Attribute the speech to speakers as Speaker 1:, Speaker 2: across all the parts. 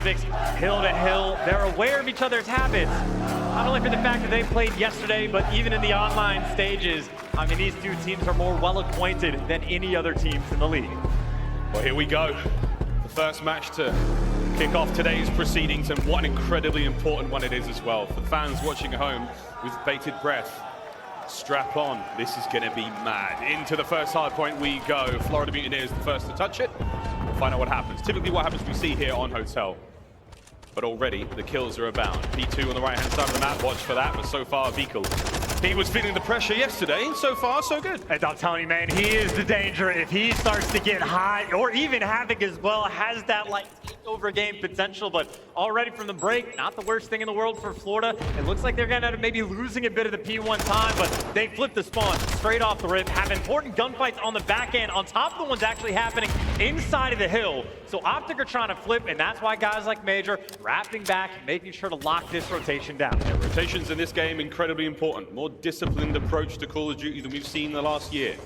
Speaker 1: Hill to hill, they're aware of each other's habits. Not only for the fact that they played yesterday, but even in the online stages. I mean, these two teams are more well acquainted than any other teams in the league.
Speaker 2: Well, here we go. The first match to kick off today's proceedings, and what an incredibly important one it is as well. For the fans watching at home with bated breath, strap on. This is going to be mad. Into the first hard point we go. Florida Mutineers the first to touch it. We'll find out what happens. Typically what happens we see here on Hotel. But already the kills are abound. P2 on the right-hand side of the map, watch for that, but so far Vikal. He was feeling the pressure yesterday, and so far so good.
Speaker 1: And I'm telling you, man, he is the danger. If he starts to get high, or even Havoc as well, has that like takeover game potential, but already from the break, not the worst thing in the world for Florida. It looks like they're gonna end up maybe losing a bit of the P1 time, but they flip the spawn straight off the rip, have important gunfights on the back end, on top of the ones actually happening inside of the hill. So Optic are trying to flip, and that's why guys like Major wrapping back, making sure to lock this rotation down.
Speaker 2: Yeah, rotations in this game incredibly important. More disciplined approach to Call of Duty than we've seen in the last year.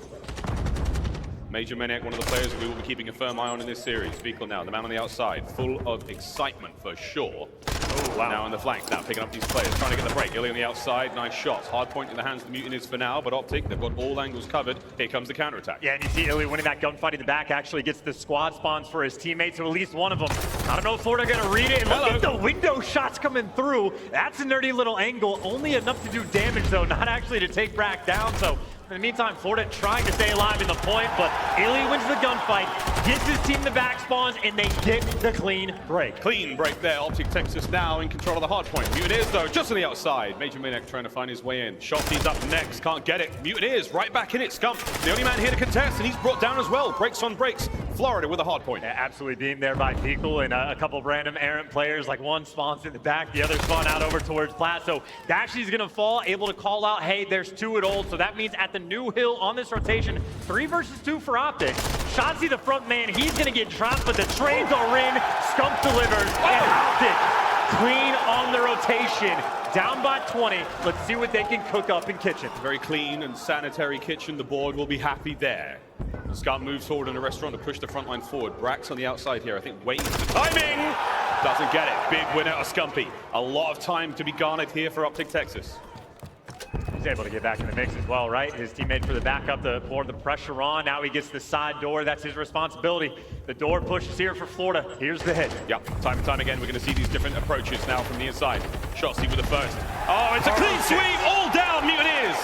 Speaker 2: Major Maniac, one of the players we will be keeping a firm eye on in this series. Vikal now, the man on the outside, full of excitement for sure. Oh, wow. Now on the flank, now picking up these players, trying to get the break. Illy on the outside, nice shots. Hard point in the hands of the Mutineers for now, but Optic, they've got all angles covered. Here comes the counterattack.
Speaker 1: Yeah, and you see Illy winning that gunfight in the back, actually gets the squad spawns for his teammates, so at least one of them. I don't know if Florida are gonna read it, and look at the window shots coming through. That's a nerdy little angle, only enough to do damage though, not actually to take Brack down, so in the meantime, Florida trying to stay alive in the point, but Illy wins the gunfight, gets his team the back spawns, and they get the clean break.
Speaker 2: Clean break there. Optic Texas now in control of the hard point. Mutineers, though, just on the outside. Major Maniac trying to find his way in. Shotzi's up next, can't get it. Mutineers right back in it. Scump, the only man here to contest, and he's brought down as well. Breaks on breaks. Florida with a hard point.
Speaker 1: Yeah, absolutely beamed there by Vikal and a couple of random errant players, like one spawns in the back, the other spawn out over towards Plat. So Dashy's gonna fall, able to call out, hey, there's two at old. So that means at the new hill on this rotation, 3 versus 2 for Optic. Shotzi the front man, he's gonna get dropped, but the trades are in. Scump delivers, and Optic clean on the rotation. Down by 20. Let's see what they can cook up in kitchen.
Speaker 2: Very clean and sanitary kitchen. The board will be happy there. Scump moves forward in a restaurant to push the front line forward. Brack's on the outside here, I think, waiting for the timing. Doesn't get it. Big win out of Scumpy. A lot of time to be garnered here for Optic Texas.
Speaker 1: He's able to get back in the mix as well, right? His teammate for the backup to pour the pressure on. Now he gets the side door. That's his responsibility. The door pushes here for Florida. Here's the hit.
Speaker 2: Yeah, time and time again, we're going to see these different approaches now from the inside. Shotzi with the first. Oh, it's a clean sweep. All down, Mutineers.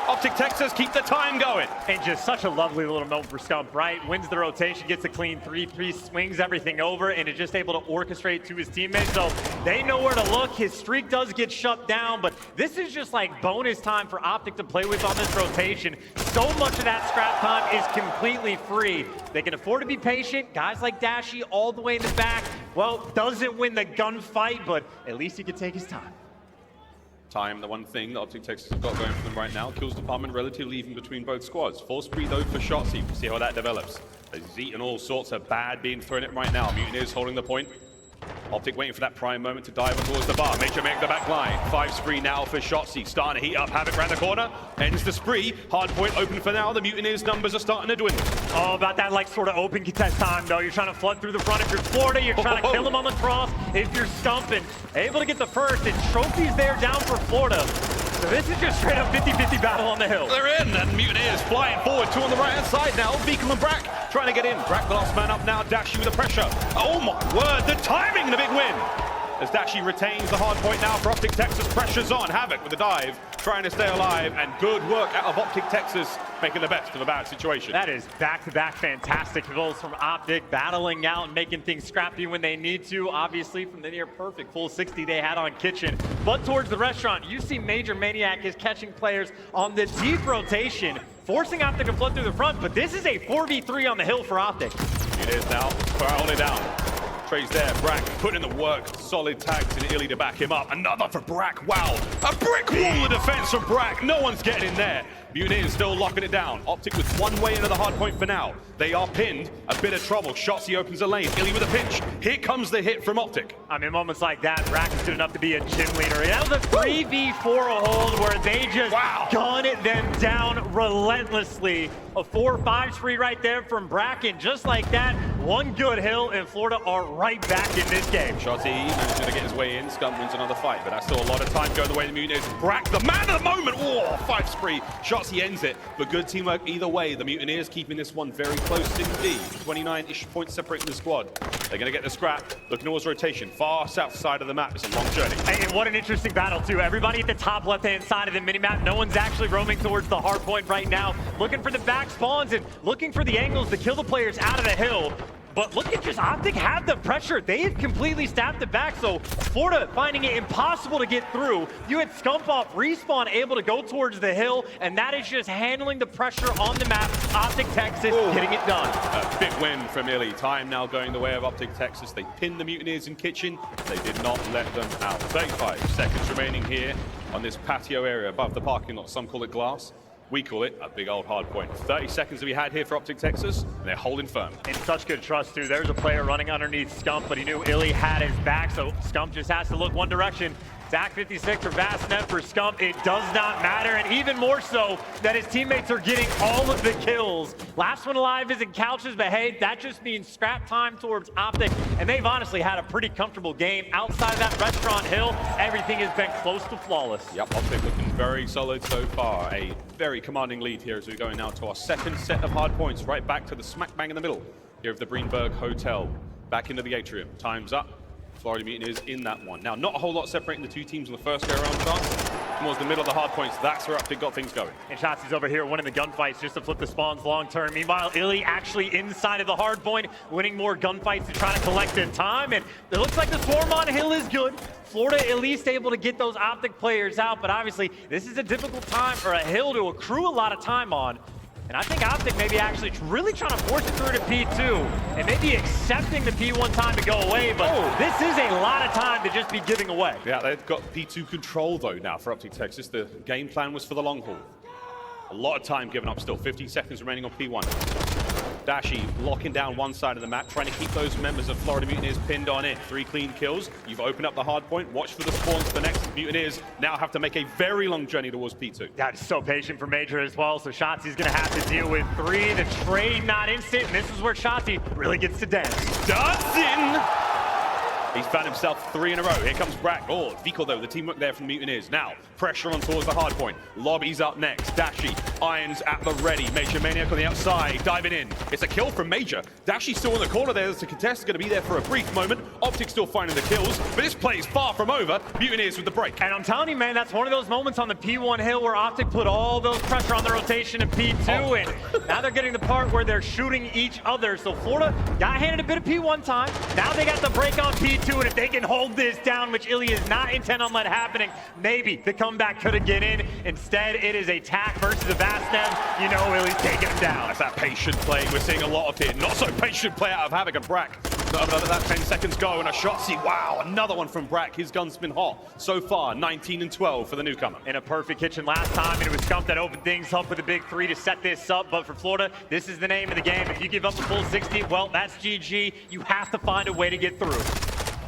Speaker 2: Optic Texas keep the time going.
Speaker 1: And just such a lovely little moment for Scump, right? Wins the rotation, gets a clean 3-3, swings everything over, and is just able to orchestrate to his teammates. So they know where to look. His streak does get shut down, but this is just like bonus time for Optic to play with on this rotation. So much of that scrap time is completely free. They can afford to be patient. Guys like Dashy all the way in the back, well, doesn't win the gunfight, but at least he can take his time.
Speaker 2: Time, the one thing that Optic Texas have got going for them right now. Kills department relatively even between both squads. Full spree though for Shotzi. We'll see how that develops. He's eaten all sorts of bad being thrown at right now. Mutineers holding the point. Optic waiting for that prime moment to dive towards the bar. Major make the back line. 5 spree now for Shotzi. Starting to heat up. Havoc around the corner. Ends the spree. Hard point open for now. The Mutineers numbers are starting to dwindle.
Speaker 1: Oh, about that like sort of open contest time though. You're trying to flood through the front if you're Florida. You're trying to kill them on the cross if you're Scumping. Able to get the first, and trophies there down for Florida. So this is just straight up 50-50 battle on the hill.
Speaker 2: They're in, and Mutineers flying forward. 2 on the right-hand side now. Vikal and Brack trying to get in. Brack the last man up now. Dashy with the pressure. Oh my word, the timing and the big win. As Dashy retains the hard point now for Optic Texas. Pressure's on. Havoc with the dive, trying to stay alive, and good work out of Optic Texas, making the best of a bad situation.
Speaker 1: That is back-to-back fantastic goals from Optic, battling out and making things scrappy when they need to, obviously from the near-perfect full 60 they had on Kitchen. But towards the restaurant, you see Major Maniac is catching players on the deep rotation, forcing Optic to flood through the front, but this is a 4v3 on the hill for Optic.
Speaker 2: It is now, hold it down. Trey's there, Brack put in the work, solid tags in Illy to back him up. Another for Brack, wow. A brick wall of defense from Brack, no one's getting in there. Mutineers still locking it down. Optic with one way into the hard point for now. They are pinned, a bit of trouble. Shotzi opens a lane, Illy with a pinch. Here comes the hit from Optic.
Speaker 1: I mean, moments like that, Brack is good enough to be a gym leader. That was a 3v4 hold where they just gun them down relentlessly. A 4-5 spree right there from Brack, and just like that, one good hill, and Florida are right back in this game.
Speaker 2: Shotzi managing to get his way in. Scum wins another fight, but that's still a lot of time going the way of the Mutineers. Brack, the man of the moment. Oh, 5 spree. Shotzi ends it, but good teamwork either way. The Mutineers keeping this one very close indeed. 29-ish points separating the squad. They're going to get the scrap. Looking towards rotation. Far south side of the map. It's a long journey.
Speaker 1: And what an interesting battle, too. Everybody at the top left-hand side of the minimap. No one's actually roaming towards the hard point right now. Looking for the back spawns and looking for the angles to kill the players out of the hill. But look at just Optic have the pressure. They have completely stabbed it back, so Florida finding it impossible to get through. You had Scump off respawn, able to go towards the hill, and that is just handling the pressure on the map. Optic Texas getting it done.
Speaker 2: A big win from Illy. Time now going the way of Optic Texas. They pinned the Mutineers in kitchen. They did not let them out. 35 seconds remaining here on this patio area above the parking lot. Some call it glass. We call it a big old hard point. 30 seconds that we had here for Optic Texas, and they're holding firm.
Speaker 1: And such good trust, too. There's a player running underneath Scump, but he knew Illy had his back, so Scump just has to look one direction. Zach 56 or Vastnet for Scump, it does not matter, and even more so that his teammates are getting all of the kills. Last one alive is in couches, but hey, that just means scrap time towards Optic, and they've honestly had a pretty comfortable game. Outside of that restaurant hill, everything has been close to flawless.
Speaker 2: Yep, Optic looking very solid so far. A very commanding lead here as we're going now to our second set of hard points, right back to the smack bang in the middle here of the Greenberg Hotel. Back into the atrium. Time's up. Florida Mutineers in that one. Now, not a whole lot separating the two teams in the first go-around chance. Towards the middle of the hard points, that's where Optic got things going.
Speaker 1: And Shotzi's over here winning the gunfights just to flip the spawns long-term. Meanwhile, Illy actually inside of the hard point, winning more gunfights to try to collect the time. And it looks like the swarm on hill is good. Florida at least able to get those Optic players out, but obviously this is a difficult time for a hill to accrue a lot of time on. And I think Optic maybe actually really trying to force it through to P2 and maybe accepting the P1 time to go away, but this is a lot of time to just be giving away.
Speaker 2: Yeah, they've got P2 control though now for Optic Texas. The game plan was for the long haul. A lot of time given up still, 15 seconds remaining on P1. Dashi locking down one side of the map, trying to keep those members of Florida Mutineers pinned on it. 3 clean kills. You've opened up the hard point. Watch for the spawns for the next. Mutineers now have to make a very long journey towards P2.
Speaker 1: That is so patient for Major as well, so Shotzi's going to have to deal with 3. The trade not instant, and this is where Shotzi really gets to dance.
Speaker 2: Dodson! He's found himself 3 in a row. Here comes Brack. Oh, Vico though, the teamwork there from the Mutineers. Now, pressure on towards the hard point. Lobby's up next. Dashi, Irons at the ready. Major Maniac on the outside, diving in. It's a kill from Major. Dashi's still in the corner there as the contest is going to be there for a brief moment. Optic still finding the kills, but this play is far from over. Mutineers with the break.
Speaker 1: And I'm telling you, man, that's one of those moments on the P1 hill where Optic put all those pressure on the rotation in P2, and now they're getting the part where they're shooting each other. So Florida got handed a bit of P1 time. Now they got the break on P2, and if they can hold this down, which Illy is not intent on letting happening, maybe the comeback could have get in. Instead, it is a tack versus a Vastnev. You know Illy's taking him down.
Speaker 2: That's that patient play we're seeing a lot of here. Not so patient play out of Havoc and Brack. Another that 10 seconds go and a shot. See, wow, another one from Brack. His gun's been hot so far. 19 and 12 for the newcomer.
Speaker 1: In a perfect kitchen last time, and it was Scump that opened things up with a big 3 to set this up. But for Florida, this is the name of the game. If you give up the full 60, well, that's GG. You have to find a way to get through.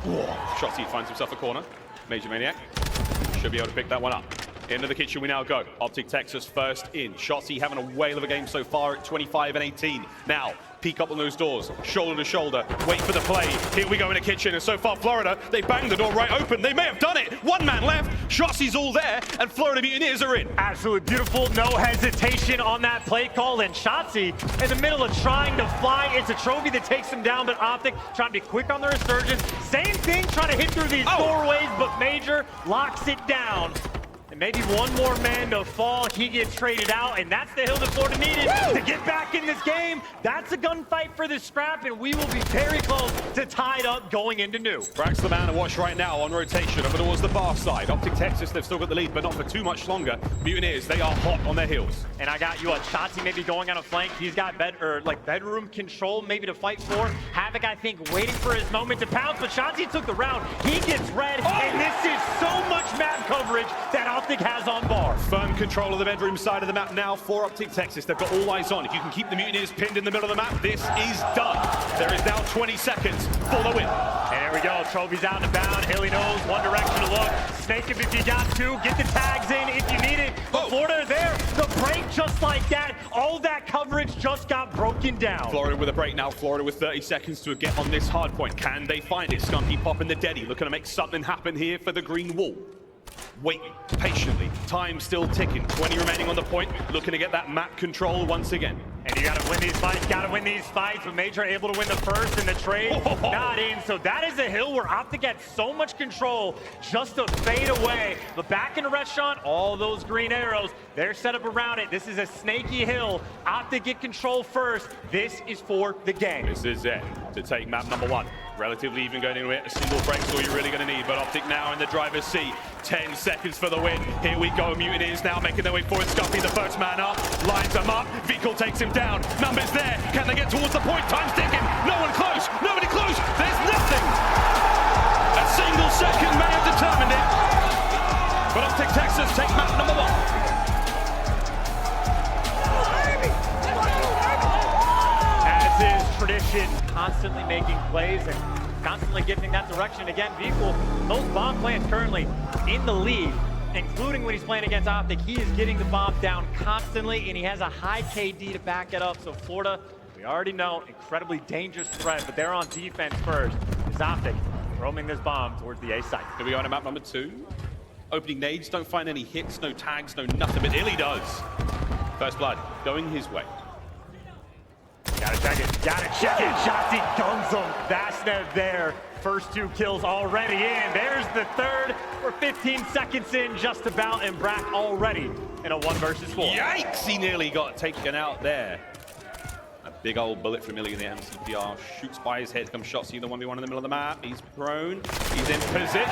Speaker 2: Shotzi finds himself a corner. Major Maniac should be able to pick that one up. Into the kitchen we now go. Optic Texas first in. Shotzi having a whale of a game so far at 25 and 18. Now, peek up on those doors, shoulder to shoulder, wait for the play. Here we go in the kitchen, and so far Florida, they banged the door right open. They may have done it. 1 man left. Shotzi's all there, and Florida Mutineers are in.
Speaker 1: Absolutely beautiful. No hesitation on that play call, and Shotzi in the middle of trying to fly. It's a trophy that takes him down, but Optic trying to be quick on the resurgence. Same thing, trying to hit through these doorways, but Major locks it down. And maybe one more man to fall, he gets traded out, and that's the hill that Florida needed to get back in this game. That's a gunfight for the scrap, and we will be very close to tied up going into new.
Speaker 2: Brack's the man to watch right now on rotation over towards the bar side. Optic Texas, they've still got the lead, but not for too much longer. Mutineers, they are hot on their heels.
Speaker 1: And I got you a Shotzi maybe going on a flank. He's got bedroom control maybe to fight for. Havoc, I think, waiting for his moment to pounce, but Shotzi took the round. He gets red, and this is so much map coverage that Optic has on bar.
Speaker 2: Firm control of the bedroom side of the map now for Optic Texas. They've got all eyes on. If you can keep the Mutineers pinned in the middle of the map, this is done. There is now 20 seconds for the win.
Speaker 1: And there we go. Trophies out and bound. Hilly knows one direction to look. Snake him if you got to. Get the tags in if you need it. But Florida there. The break just like that. All that coverage just got broken down.
Speaker 2: Florida with a break now. Florida with 30 seconds to get on this hard point. Can they find it? Skunky popping the Deddy. Looking to make something happen here for the green wall. Waiting patiently. Time still ticking. 20 remaining on the point. Looking to get that map control once again.
Speaker 1: And you gotta win these fights, but Major able to win the first in the trade, not in. So that is a hill where Optic gets so much control just to fade away. But back in the restaurant, all those green arrows, they're set up around it. This is a snaky hill. Optic get control first. This is for the game.
Speaker 2: This is it to take map number 1. Relatively even going into it. A single break's all you're really going to need, but Optic now in the driver's seat. 10 seconds for the win. Here we go. Mutineers now making their way forward. Scuffy, the first man up, lines them up. Vico takes him down. Numbers there. Can they get towards the point? Time's ticking. No one close. Nobody close. There's nothing. A single second may have determined it. But Optic Texas take map number 1.
Speaker 1: As is tradition, constantly making plays and constantly giving that direction. Again, Vehicle, those bomb plants currently in the lead, including when he's playing against Optic. He is getting the bomb down constantly, and he has a high KD to back it up. So Florida, we already know, incredibly dangerous threat, but they're on defense first. Is Optic roaming this bomb towards the A site.
Speaker 2: Here we go on to map number 2. Opening nades, don't find any hits, no tags, no nothing, but Illy does. First blood going his way.
Speaker 1: Gotta check it. Shotzzy guns him. Vastnev there. First 2 kills already in. There's the third. We're 15 seconds in just about, and Brack already in a 1 versus 4.
Speaker 2: Yikes! He nearly got taken out there. A big old bullet from Illy in the MCPR. Shoots by his head. Comes Shotzzy, the 1v1 in the middle of the map. He's prone. He's in position.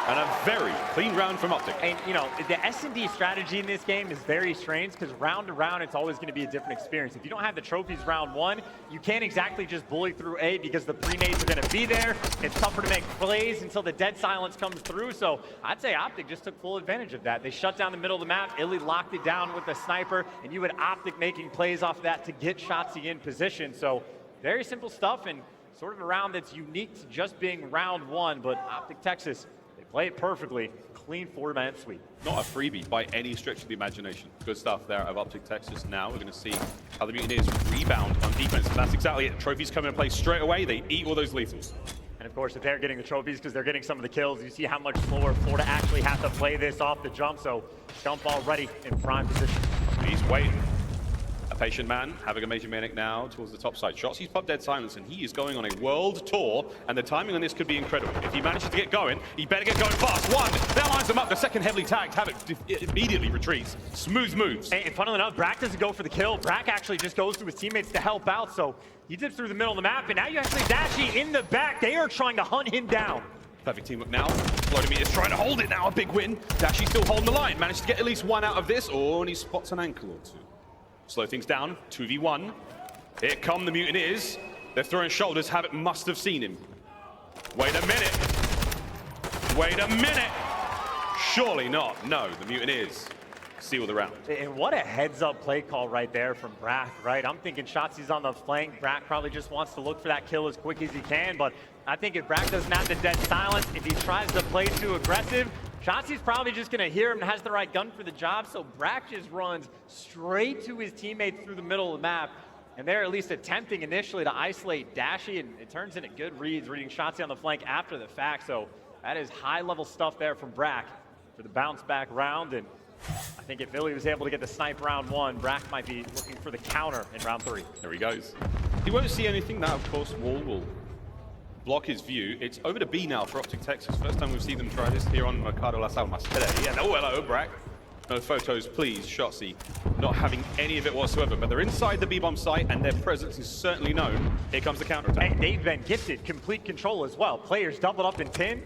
Speaker 2: And a very clean round from Optic.
Speaker 1: And, you know, the S&D strategy in this game is very strange because round to round, it's always going to be a different experience. If you don't have the trophies round 1, you can't exactly just bully through A because the pre-nades are going to be there. It's tougher to make plays until the dead silence comes through. So I'd say Optic just took full advantage of that. They shut down the middle of the map. Illy locked it down with the sniper, and you had Optic making plays off of that to get Shotzzy in position. So very simple stuff and sort of a round that's unique to just being round 1, but Optic Texas, play it perfectly. Clean 4-man sweep.
Speaker 2: Not a freebie by any stretch of the imagination. Good stuff there of Optic Texas. Now we're going to see how the Mutineers rebound on defense. And that's exactly it. Trophies come into play straight away. They eat all those lethals.
Speaker 1: And of course, if they're getting the trophies because they're getting some of the kills, you see how much slower Florida actually has to play this off the jump. So Stump already in prime position.
Speaker 2: He's waiting. A patient man, having a major manic now towards the top side. Shots, he's popped dead silence, and he is going on a world tour, and the timing on this could be incredible. If he manages to get going, he better get going fast. 1, that lines him up. The second heavily tagged, Havoc immediately retreats. Smooth moves.
Speaker 1: And funnily enough, Brack doesn't go for the kill. Brack actually just goes to his teammates to help out, so he dips through the middle of the map, and now you actually Dashy in the back. They are trying to hunt him down.
Speaker 2: Perfect teamwork now. Vladimir is trying to hold it now. A big win. Dashy still holding the line. Managed to get at least 1 out of this. Oh, and he spots an ankle or 2. Slow things down, 2v1. Here come the Mutineers. They're throwing shoulders. Havoc must have seen him. Wait a minute. Wait a minute. Surely not. No, the Mutineers seal the round.
Speaker 1: And what a heads-up play call right there from Brack, right? I'm thinking Shotzi's on the flank. Brack probably just wants to look for that kill as quick as he can, but I think if Brack doesn't have the dead silence, if he tries to play too aggressive, Shotzi's probably just going to hear him and has the right gun for the job, so Brack just runs straight to his teammates through the middle of the map, and they're at least attempting initially to isolate Dashy, and it turns into good reads, reading Shotzi on the flank after the fact, so that is high-level stuff there from Brack for the bounce-back round, and I think if Illy was able to get the snipe round 1, Brack might be looking for the counter in round 3.
Speaker 2: There he goes. He won't see anything. That, of course, wall will block his view. It's over to B now for Optic Texas. First time we've seen them try this here on Mercado Las Almas today. Yeah, oh, hello, Brack. No photos, please. Shotzzy not having any of it whatsoever, but they're inside the B-bomb site, and their presence is certainly known. Here comes the counterattack.
Speaker 1: And they've been gifted complete control as well. Players doubled up in 10.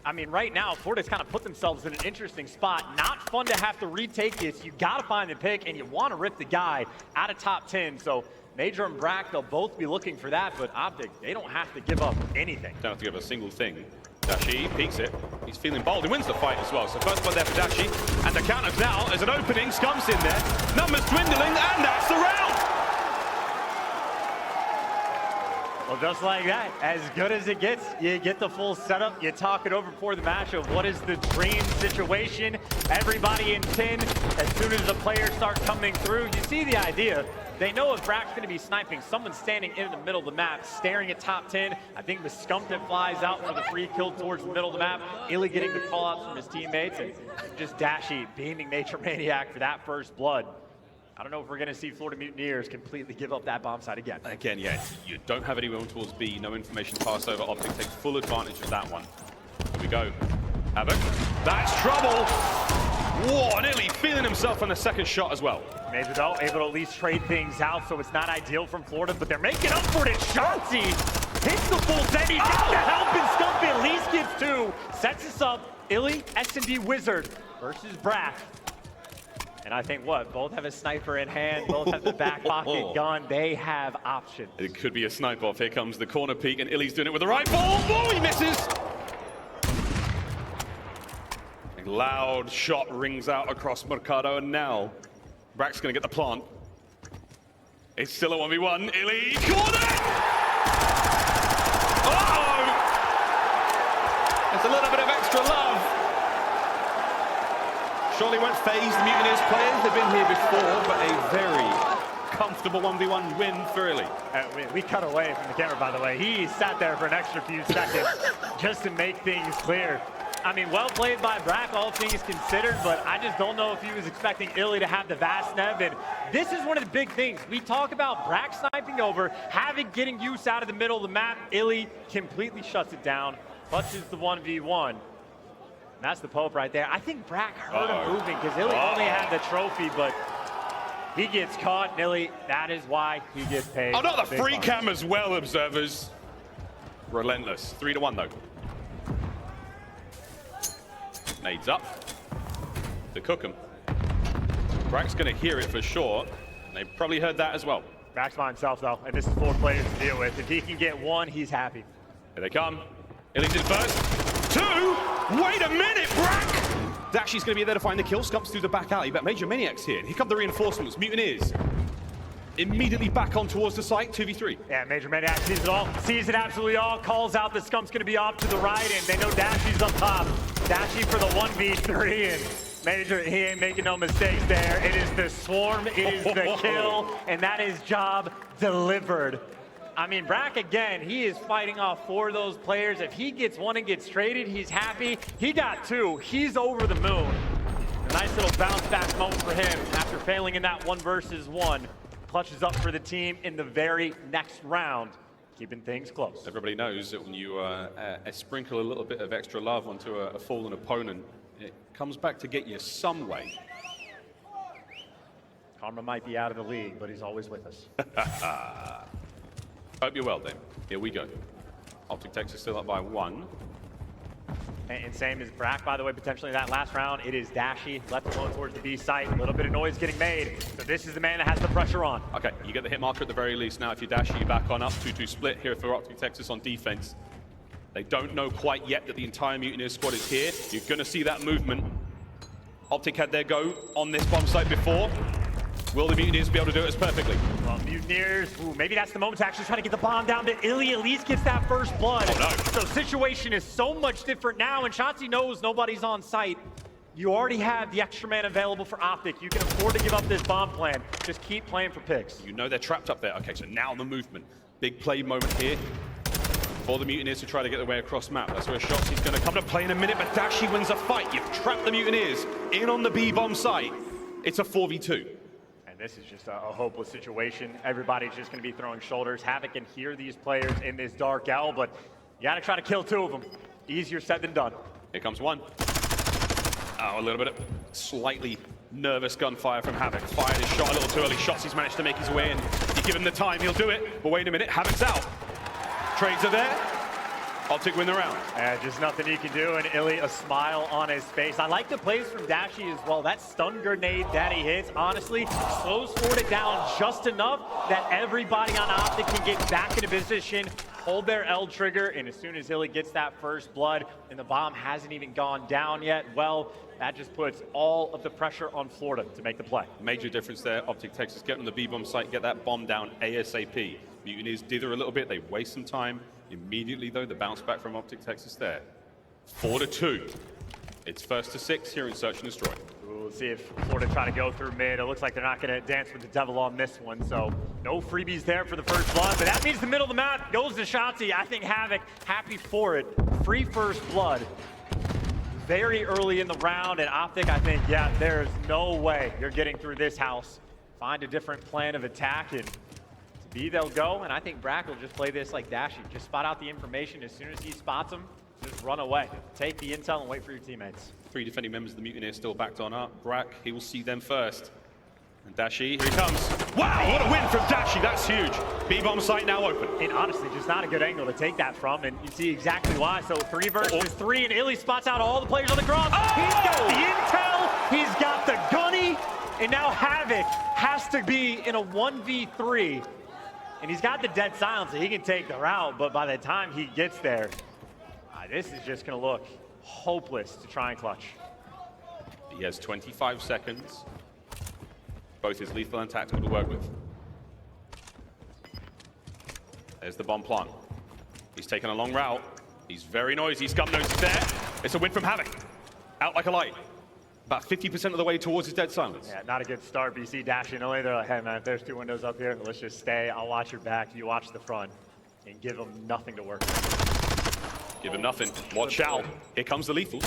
Speaker 1: I mean, right now, Florida's kind of put themselves in an interesting spot. Not fun to have to retake this. You got to find the pick, and you want to rip the guy out of top 10. So Major and Brack, they'll both be looking for that, but Optic, they don't have to give up anything.
Speaker 2: Don't have to give a single thing. Dashi peeks it. He's feeling bold. He wins the fight as well. So first blood there for Dashi. And the counters now. There's an opening. Scump's in there. Numbers dwindling. And that's the round.
Speaker 1: Well, just like that, as good as it gets, you get the full setup, you talk it over before the match of what is the dream situation. Everybody in 10, as soon as the players start coming through, you see the idea. They know if Brack's going to be sniping, someone's standing in the middle of the map, staring at top 10. I think the Scump that flies out for the free kill towards the middle of the map, Illy getting the call-outs from his teammates, and just Dashi beaming Nature Maniac for that first blood. I don't know if we're going to see Florida Mutineers completely give up that bomb site again.
Speaker 2: Again, yeah, you don't have anyone towards B, no information passed over. Optic takes full advantage of that one. Here we go. Havoc, that's trouble. Whoa, nearly feeling himself on the second shot as well.
Speaker 1: Major though, able to at least trade things out, so it's not ideal from Florida, but they're making up for it. Shanti hits the full set, he gets the help, and Scump at least gets 2. Sets us up, Illy, S&D Wizard versus Brack. And I think both have a sniper in hand, both have the back pocket gun, they have options.
Speaker 2: It could be a snipe off. Here comes the corner peek, and Illy's doing it with the right ball. Oh, he misses. A loud shot rings out across Mercado, and now Brack's going to get the plant. It's still a 1v1. Illy, corner! Uh-oh! There's a little bit of extra love. Surely won't phase the Mutineers players. They've been here before, but a very comfortable 1v1 win for Illy.
Speaker 1: We cut away from the camera, by the way. He sat there for an extra few seconds just to make things clear. I mean, well played by Brack, all things considered, but I just don't know if he was expecting Illy to have the vast nev. And this is one of the big things. We talk about Brack sniping over, Havoc getting use out of the middle of the map. Illy completely shuts it down, clutches the 1v1. That's the Pope right there. I think Brack heard him moving because Illy only had the trophy, but he gets caught, and Illy, that is why he gets paid.
Speaker 2: Oh, not the free cam as well, observers. Relentless. 3-1 though. Nades up. To cook him. Brack's going to hear it for sure. And they probably heard that as well.
Speaker 1: Brack's by himself though, and this is 4 players to deal with. If he can get 1, he's happy.
Speaker 2: Here they come. Illy did first. 2! Wait a minute, Brack! Dashi's going to be there to find the kill. Scumps through the back alley, but Major Maniac's here. Here come the reinforcements. Mutineers immediately back on towards the site, 2v3.
Speaker 1: Yeah, Major Maniac sees it all, sees it absolutely all, calls out the Scump's going to be off to the right, and they know Dashi's up top. Dashi for the 1v3, and Major, he ain't making no mistakes there. It is the swarm, it is the kill, and that is job delivered. I mean, Brack, again, he is fighting off 4 of those players. If he gets 1 and gets traded, he's happy. He got 2. He's over the moon. A nice little bounce back moment for him after failing in that 1 versus 1. Clutches up for the team in the very next round, keeping things close.
Speaker 2: Everybody knows that when you sprinkle a little bit of extra love onto a fallen opponent, it comes back to get you some way.
Speaker 1: Karma might be out of the league, but he's always with us.
Speaker 2: Hope you're well, then. Here we go. Optic takes us still up by 1.
Speaker 1: And same as Brack, by the way, potentially in that last round. It is Dashi left alone towards the B site. A little bit of noise getting made. So this is the man that has the pressure on.
Speaker 2: Okay, you get the hit marker at the very least. Now if you're Dashi, you're back on up. 2-2 split here for Optic Texas on defense. They don't know quite yet that the entire Mutineers squad is here. You're going to see that movement. Optic had their go on this bomb site before. Will the Mutineers be able to do it as perfectly?
Speaker 1: Well, Mutineers, maybe that's the moment to actually try to get the bomb down to Illy. At least gets that first blood.
Speaker 2: Oh, no.
Speaker 1: So situation is so much different now, and Shanti knows nobody's on site. You already have the extra man available for Optic. You can afford to give up this bomb plan. Just keep playing for picks.
Speaker 2: You know they're trapped up there. Okay, so now the movement. Big play moment here for the Mutineers to try to get their way across map. That's where Shotzi's going to come to play in a minute, but Dashi wins a fight. You've trapped the Mutineers in on the B bomb site. It's a 4v2.
Speaker 1: This is just a hopeless situation. Everybody's just going to be throwing shoulders. Havoc can hear these players in this dark L, but you got to try to kill 2 of them. Easier said than done.
Speaker 2: Here comes 1. Oh, a little bit of slightly nervous gunfire from Havoc. Fired his shot a little too early. He's managed to make his way in. You give him the time, he'll do it. But wait a minute, Havoc's out. Trades are there. Optic win the round.
Speaker 1: Just nothing he can do, and Illy, a smile on his face. I like the plays from Dashy as well. That stun grenade that he hits, honestly, slows Florida down just enough that everybody on Optic can get back into position, hold their L trigger, and as soon as Illy gets that first blood, and the bomb hasn't even gone down yet, well, that just puts all of the pressure on Florida to make the play.
Speaker 2: Major difference there. Optic Texas get on the B-bomb site, get that bomb down ASAP. Mutineers dither a little bit, they waste some time. Immediately, though, the bounce back from Optic Texas there. 4-2. It's 1st to 6 here in Search and Destroy.
Speaker 1: We'll see if Florida try to go through mid. It looks like they're not going to dance with the devil on this one, so no freebies there for the first blood. But that means the middle of the map goes to Shotzi. I think Havoc, happy for it. Free first blood. Very early in the round, and Optic, I think, yeah, there's no way you're getting through this house. Find a different plan of attack, and B, they'll go, and I think Brack will just play this like Dashy. Just spot out the information. As soon as he spots them, just run away. Take the intel and wait for your teammates.
Speaker 2: 3 defending members of the Mutineers still backed on up. Brack, he will see them first. And Dashy, here he comes. Wow, what a win from Dashy. That's huge. B-bomb site now open.
Speaker 1: And honestly, just not a good angle to take that from, and you see exactly why. So 3 versus 3, and Illy spots out all the players on the cross.
Speaker 2: Oh!
Speaker 1: He's got the intel, he's got the gunny, and now Havoc has to be in a 1v3. And he's got the dead silence, so he can take the route, but by the time he gets there, this is just going to look hopeless to try and clutch.
Speaker 2: He has 25 seconds. Both is lethal and tactical to work with. There's the bomb plant. He's taken a long route. He's very noisy. Scum knows he's there. It's a win from Havoc. Out like a light. About 50% of the way towards his dead silence.
Speaker 1: Yeah, not a good start. But you see Dash and Illy, they're like, hey man, if there's 2 windows up here, let's just stay. I'll watch your back, you watch the front, and give them nothing to work with.
Speaker 2: Give him nothing. Watch out. Here comes the lethal.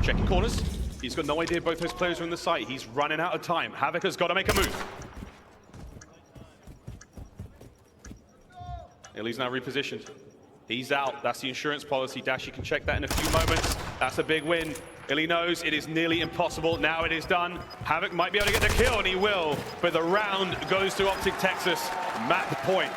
Speaker 2: Checking corners. He's got no idea both those players are in the site. He's running out of time. Havoc has got to make a move. Illy's now repositioned. He's out. That's the insurance policy. Dashy can check that in a few moments. That's a big win. Illy knows it is nearly impossible. Now it is done. Havoc might be able to get the kill, and he will. But the round goes to Optic Texas. Map point.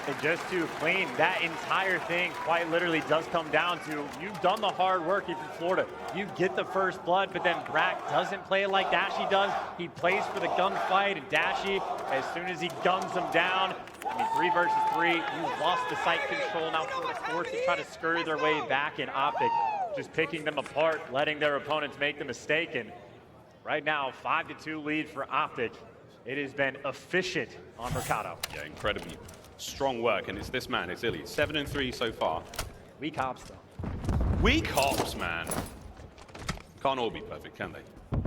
Speaker 1: And just to clean, that entire thing quite literally does come down to you've done the hard work if you're Florida. You get the first blood, but then Brack doesn't play it like Dashy does. He plays for the gunfight, and Dashy, as soon as he guns them down, I mean, 3 versus 3, you've lost the site control. Now Florida's forced to try to scurry their way back in Optic, just picking them apart, letting their opponents make the mistake. And right now, 5-2 lead for Optic. It has been efficient on Mercado.
Speaker 2: Yeah, incredibly strong work, and it's this man, it's Illy. 7-3 so far.
Speaker 1: Weak hops, though.
Speaker 2: Weak hops, man. Can't all be perfect, can they?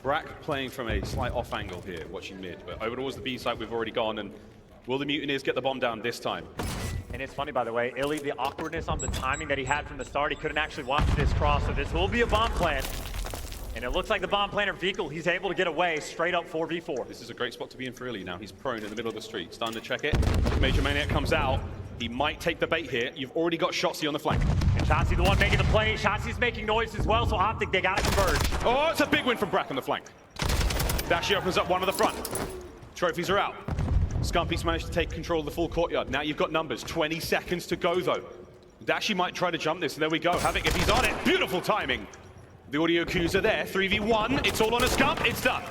Speaker 2: Brack playing from a slight off angle here, watching mid, but over towards the B site we've already gone, and will the Mutineers get the bomb down this time?
Speaker 1: And it's funny, by the way, Illy, the awkwardness on the timing that he had from the start, he couldn't actually watch this cross, so this will be a bomb plant. And it looks like the bomb planter vehicle, he's able to get away straight up 4v4.
Speaker 2: This is a great spot to be in for Illy now. He's prone in the middle of the street. Starting to check it. Major Maniac comes out. He might take the bait here. You've already got Shotzi on the flank.
Speaker 1: And Shotzi the one making the play. Shotzi's making noise as well, so Optic, they gotta converge.
Speaker 2: Oh, it's a big win from Brack on the flank. Dashy opens up one on the front. Trophies are out. Scumpy's managed to take control of the full courtyard. Now you've got numbers. 20 seconds to go, though. Dashy might try to jump this, and there we go. Havoc, if he's on it, beautiful timing. The audio cues are there. 3v1. It's all on a Scump. It's done.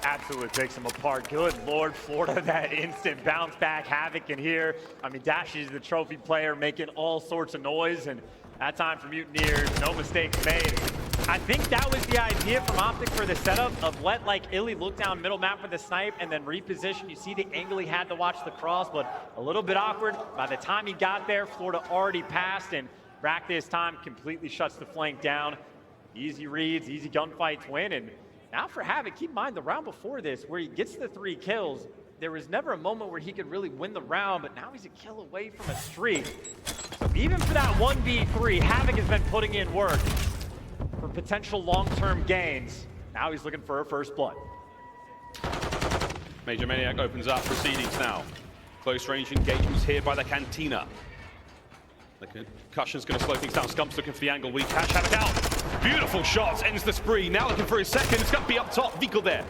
Speaker 1: Absolutely picks him apart. Good Lord, Florida, that instant bounce back. Havoc in here. I mean, Dashy's the trophy player making all sorts of noise, and that time for Mutineers, no mistakes made. I think that was the idea from Optic for the setup of let like Illy look down middle map with the snipe and then reposition. You see the angle he had to watch the cross, but a little bit awkward. By the time he got there, Florida already passed, and Brack this time completely shuts the flank down. Easy reads, easy gunfights win, and now for Havoc, keep in mind the round before this where he gets the 3 kills, there was never a moment where he could really win the round, but now he's a kill away from a streak. So even for that 1v3, Havoc has been putting in work for potential long-term gains. Now he's looking for a first blood.
Speaker 2: Major Maniac opens up proceedings now. Close range engagements here by the Cantina. The concussion's going to slow things down. Scump's looking for the angle. We catch Havoc out. Beautiful shots, ends the spree. Now looking for his second. Scumpy up top. Vickle there.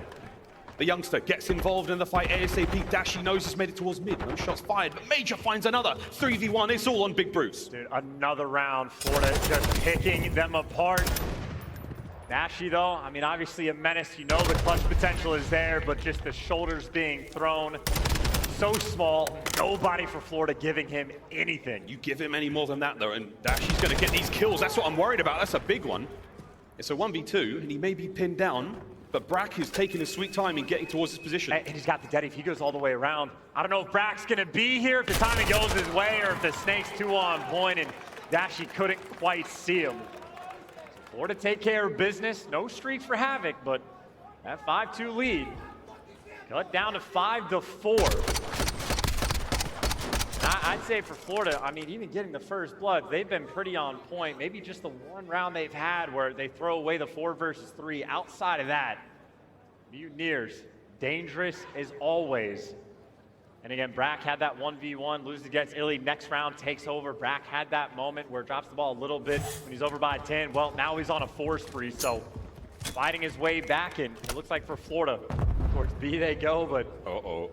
Speaker 2: The youngster gets involved in the fight ASAP. Dashy knows he's made it towards mid. No shots fired, but Major finds another. 3v1, it's all on Big Bruce.
Speaker 1: Dude, another round. Florida just picking them apart. Dashy, though, I mean, obviously a menace. You know the clutch potential is there, but just the shoulders being thrown so small. Nobody for Florida giving him anything.
Speaker 2: You give him any more than that, though, and Dashy's going to get these kills. That's what I'm worried about. That's a big one. It's a 1v2, and he may be pinned down, but Brack is taking his sweet time in getting towards his position.
Speaker 1: And he's got the dead if he goes all the way around. I don't know if Brack's going to be here, if the timing goes his way, or if the snake's too on point, and Dashy couldn't quite see him. Florida take care of business. No streaks for Havoc, but that 5-2 lead cut down to 5-4. I'd say for Florida, I mean, even getting the first blood, they've been pretty on point. Maybe just the one round they've had where they throw away the 4 versus 3. Outside of that, Mutineers, dangerous as always. And again, Brack had that 1v1, loses against Illy. Next round takes over. Brack had that moment where he drops the ball a little bit when he's over by 10. Well, now he's on a 4 spree, so fighting his way back in. It looks like for Florida, towards B they go, but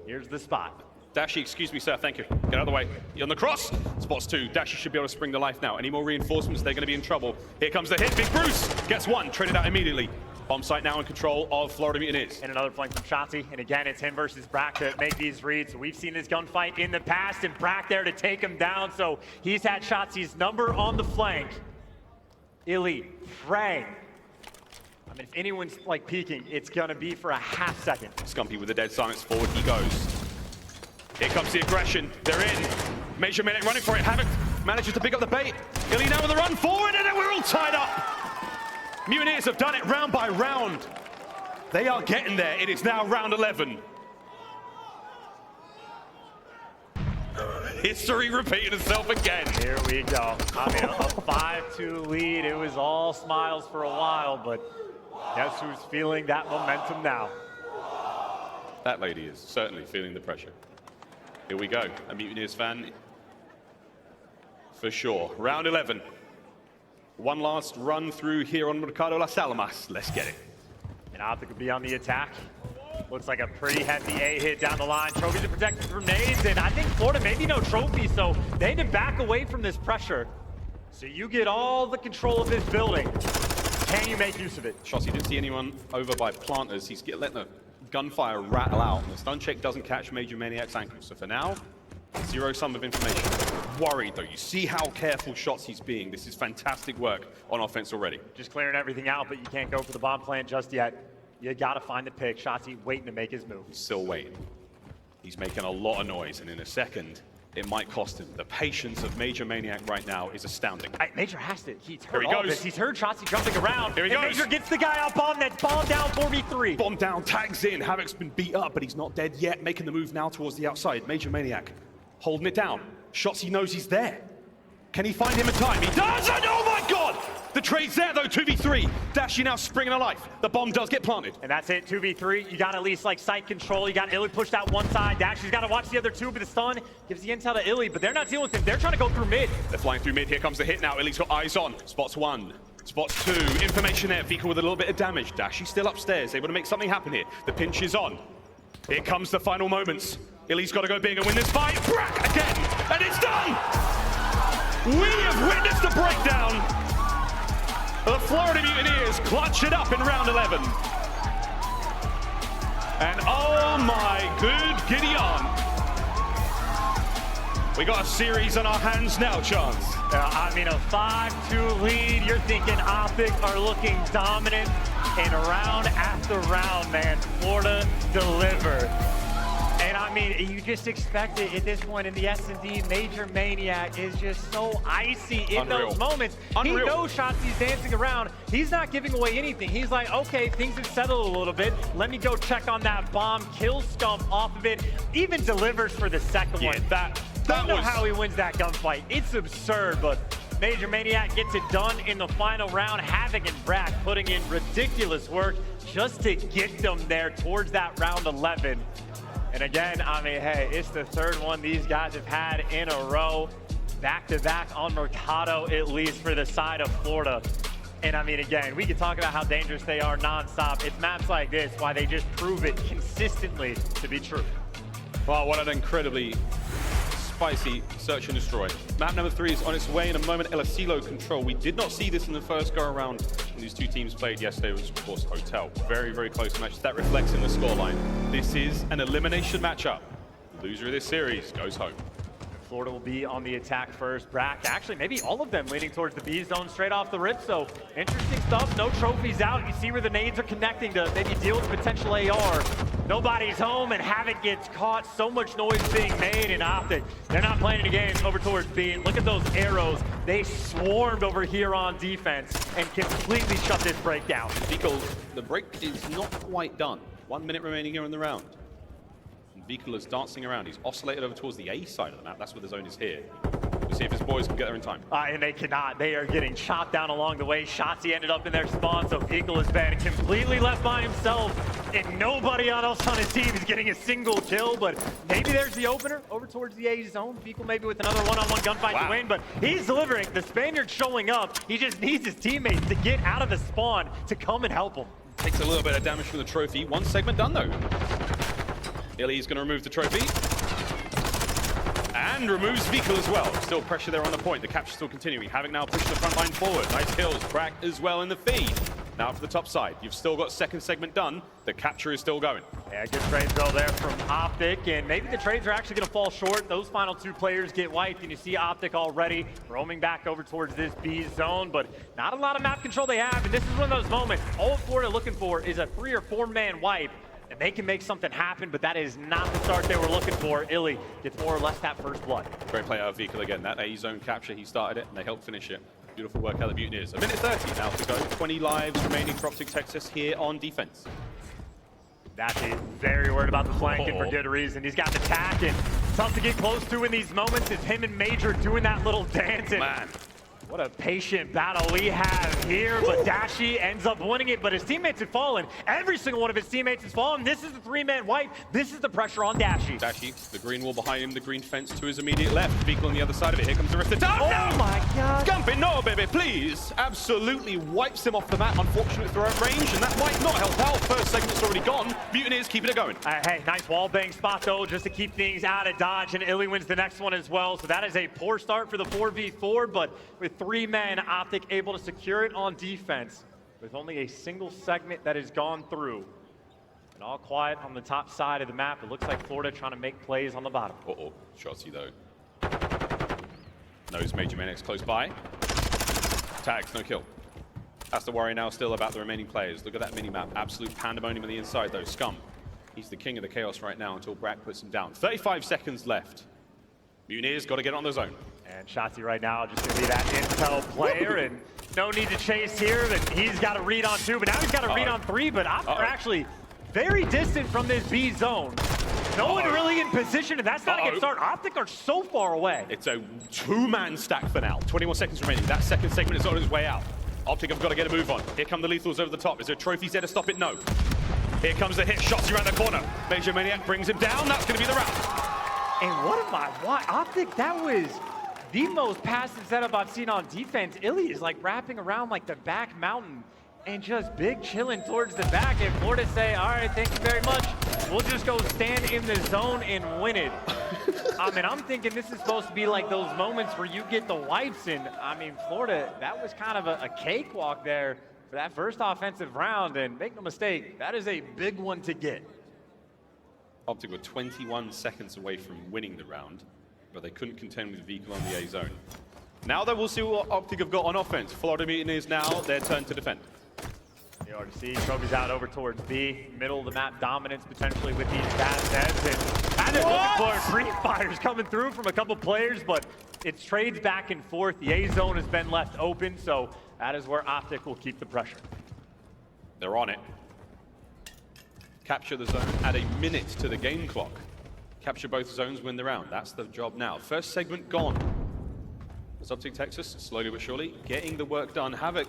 Speaker 1: here's the spot.
Speaker 2: Dashy, excuse me, sir, thank you. Get out of the way. You're on the cross. Spots 2. Dashy should be able to spring to life now. Any more reinforcements, they're going to be in trouble. Here comes the hit. Big Bruce gets 1, traded out immediately. Bomb site now in control of Florida Mutineers.
Speaker 1: And another flank from Shotzi. And again, it's him versus Brack to make these reads. We've seen this gunfight in the past, and Brack there to take him down. So he's had Shotzi's number on the flank. Illy, Frang. I mean, if anyone's like peeking, it's going to be for a half second.
Speaker 2: Scumpy with the dead silence forward. He goes. Here comes the aggression. They're in. Major Maniac running for it. Havoc manages to pick up the bait. Illy now with a run forward, and then we're all tied up. Mutineers have done it round by round. They are getting there. It is now round 11. History repeating itself again.
Speaker 1: Here we go. I mean, a 5-2 lead. It was all smiles for a while, but guess who's feeling that momentum now?
Speaker 2: That lady is certainly feeling the pressure. Here we go. A Mutineers fan for sure. Round 11. One last run through here on Mercado Las Almas. Let's get it.
Speaker 1: And Optic could be on the attack. Looks like a pretty heavy A hit down the line. Trophies are protected from nades, and I think Florida maybe no trophy, so they need to back away from this pressure. So you get all the control of this building. Can you make use of it?
Speaker 2: Shots, you didn't see anyone over by planters. He's letting the gunfire rattle out, and the stun check doesn't catch Major Maniac's ankle. So for now, zero sum of information. Worried though, you see how careful Shots he's being. This is fantastic work on offense already.
Speaker 1: Just clearing everything out, but you can't go for the bomb plant just yet. You gotta find the pick. Shotsy waiting to make his move.
Speaker 2: He's still waiting. He's making a lot of noise, and in a second, it might cost him. The patience of Major Maniac right now is astounding.
Speaker 1: Major has to. He's heard
Speaker 2: Here he
Speaker 1: all
Speaker 2: goes.
Speaker 1: this. He's heard Shotsy jumping around.
Speaker 2: Here he goes.
Speaker 1: Major gets the guy up on that. Bomb down 4v3.
Speaker 2: Bomb down, tags in. Havoc's been beat up, but he's not dead yet. Making the move now towards the outside. Major Maniac holding it down. Shotsy knows he's there. Can he find him in time? He does, and oh my god! The trade's there though, 2v3. Dashy now springing to life. The bomb does get planted.
Speaker 1: And that's it, 2v3. You got at least like sight control. You got Illy pushed out one side. Dashy's got to watch the other two, but the stun gives the intel to Illy, but they're not dealing with him. They're trying to go through mid.
Speaker 2: They're flying through mid. Here comes the hit now. Illy's got eyes on. Spots 1, spots 2. Information there. Vika with a little bit of damage. Dashy's still upstairs, able to make something happen here. The pinch is on. Here comes the final moments. Illy's got to go big and win this fight. Brack again, and it's done! We have witnessed the breakdown. The Florida Mutineers clutch it up in round 11. And oh my good Gideon. We got a series on our hands now, Chance.
Speaker 1: I mean, a 5-2 lead. You're thinking Optic are looking dominant. And round after round, man, Florida delivered. And I mean, you just expect it at this point in the S&D. Major Maniac is just so icy in those moments. He knows Shotzi's dancing around. He's not giving away anything. He's like, okay, things have settled a little bit. Let me go check on that bomb, kill Scump off of it, even delivers for the second one. Don't know how he wins that gunfight. It's absurd, but Major Maniac gets it done in the final round. Havoc and Brack putting in ridiculous work just to get them there towards that round 11. And again, I mean, hey, it's the third one these guys have had in a row. Back-to-back on Mercado, at least for the side of Florida. And I mean, again, we could talk about how dangerous they are nonstop. It's maps like this why they just prove it consistently to be true.
Speaker 2: Wow, what an incredibly spicy search and destroy. Map number 3 is on its way in a moment. El Asilo control. We did not see this in the first go around when these two teams played yesterday. It was, of course, Hotel. Very, very close match. That reflects in the scoreline. This is an elimination matchup. The loser of this series goes home.
Speaker 1: Florida will be on the attack first. Brack, actually, maybe all of them leading towards the B zone straight off the rip. So interesting stuff. No trophies out. You see where the nades are connecting to maybe deal with potential AR. Nobody's home, and Havoc gets caught. So much noise being made in Optic. They're not playing any games over towards B. Look at those arrows. They swarmed over here on defense and completely shut this break down.
Speaker 2: Beagle, the break is not quite done. 1 minute remaining here in the round. Beagle is dancing around. He's oscillated over towards the A side of the map. That's where the zone is here. We'll see if his boys can get there in time.
Speaker 1: And they cannot. They are getting chopped down along the way. Shotzi ended up in their spawn, so Beagle has been completely left by himself, and nobody else on his team is getting a single kill, but maybe there's the opener over towards the A zone. Beagle maybe with another one-on-one gunfight to win, but he's delivering. The Spaniard's showing up. He just needs his teammates to get out of the spawn to come and help him.
Speaker 2: Takes a little bit of damage from the trophy. One segment done, though. Illy's going to remove the trophy. And removes Vikal as well. Still pressure there on the point. The capture still continuing. Havoc now pushing the front line forward. Nice kills. Brack as well in the feed. Now for the top side. You've still got second segment done. The capture is still going.
Speaker 1: Yeah, good trades though there from Optic, and maybe the trades are actually going to fall short. Those final two players get wiped, and you see Optic already roaming back over towards this B zone, but not a lot of map control they have, and this is one of those moments. All Florida looking for is a 3 or 4 man wipe, and they can make something happen, but that is not the start they were looking for. Illy gets more or less that first blood.
Speaker 2: Great play out of Vikal again. That A zone capture, he started it, and they helped finish it. Beautiful work out of the Mutineers. 1 minute 30 now to go. 20 lives remaining for Optic Texas here on defense.
Speaker 1: That is very worried about the flanking for good reason. He's got the tack, and tough to get close to in these moments is him and Major doing that little dance. And
Speaker 2: man,
Speaker 1: what a patient battle we have here, but Dashi ends up winning it, but his teammates have fallen. Every single one of his teammates has fallen. This is the 3-man wipe. This is the pressure on Dashi.
Speaker 2: Dashi, the green wall behind him, the green fence to his immediate left. Beagle on the other side of it. Here comes the rest of the time.
Speaker 1: Oh my God.
Speaker 2: Scumpy, no, baby, please. Absolutely wipes him off the map. Unfortunate throw at range, and that might not help out. First segment's already gone. Mutineers keeping it going.
Speaker 1: Hey, nice wallbang spot, though, just to keep things out of dodge, and Illy wins the next one as well. So that is a poor start for the 4v4, but with 3 men, Optic able to secure it on defense with only a single segment that has gone through. And all quiet on the top side of the map. It looks like Florida trying to make plays on the bottom.
Speaker 2: Uh-oh, Shotzi though. Knows Major Manix close by. Tags, no kill. That's the worry now still about the remaining players. Look at that mini-map. Absolute pandemonium on the inside though. Scum. He's the king of the chaos right now until Brack puts him down. 35 seconds left. Mutineers got to get on the zone.
Speaker 1: And Shotzi right now just going to be that intel player, and no need to chase here, but he's got to read on 2, but now he's got to read on 3, but Optic are actually very distant from this B zone. No one really in position, and that's not a good start. Optic are so far away.
Speaker 2: It's a 2-man stack for now. 21 seconds remaining. That second segment is on its way out. Optic have got to get a move on. Here come the lethals over the top. Is there trophies there to stop it? No. Here comes the hit. Shotzi around the corner. Major Maniac brings him down. That's going to be the round.
Speaker 1: And what am I, Optic, that was the most passive setup I've seen on defense. Illy is like wrapping around like the back mountain and just big chilling towards the back. And Florida say, all right, thank you very much. We'll just go stand in the zone and win it. I mean, I'm thinking this is supposed to be like those moments where you get the wipes. And I mean, Florida, that was kind of a cakewalk there for that first offensive round. And make no mistake, that is a big one to get.
Speaker 2: Optic were 21 seconds away from winning the round, but they couldn't contend with Vikal on the A zone. Now though, we'll see what Optic have got on offense. Florida Mutineers now, their turn to defend.
Speaker 1: You already see trophies out over towards B, middle of the map dominance potentially with these bad sets. And they're looking for free fires coming through from a couple players, but it's trades back and forth. The A zone has been left open, so that is where Optic will keep the pressure.
Speaker 2: They're on it. Capture the zone at a minute to the game clock. Capture both zones, win the round. That's the job now. First segment gone. As Optic Texas, slowly but surely, getting the work done. Havoc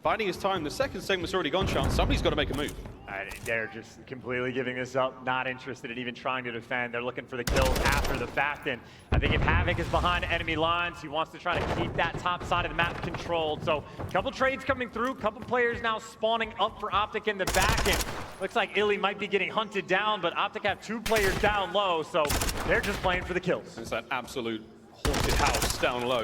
Speaker 2: finding his time. The second segment's already gone, Chance. Somebody's got to make a move.
Speaker 1: They're just completely giving this up, not interested in even trying to defend. They're looking for the kills after the fact, and I think if Havoc is behind enemy lines, he wants to try to keep that top side of the map controlled. So a couple trades coming through, couple players now spawning up for Optic in the back, and looks like Illy might be getting hunted down, but Optic have 2 players down low, so they're just playing for the kills.
Speaker 2: It's that absolute haunted house down low.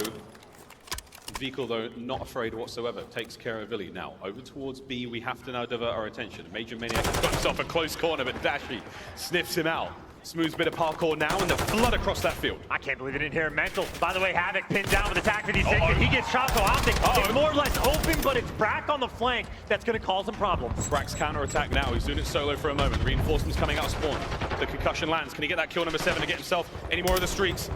Speaker 2: Vehicle, though, not afraid whatsoever, takes care of Illy. Now, over towards B, we have to now divert our attention. Major Maniac has got himself a close corner, but Dashi sniffs him out. Smooth bit of parkour now, and the flood across that field.
Speaker 1: I can't believe it didn't hear Mental. By the way, Havoc pinned down with attack 56, and he gets shot to Optic. It's more or less open, but it's Brack on the flank that's going to cause some problems.
Speaker 2: Brack's counter-attack now. He's doing it solo for a moment. Reinforcements coming out of spawn. The concussion lands. Can he get that kill number 7 to get himself any more of the streaks?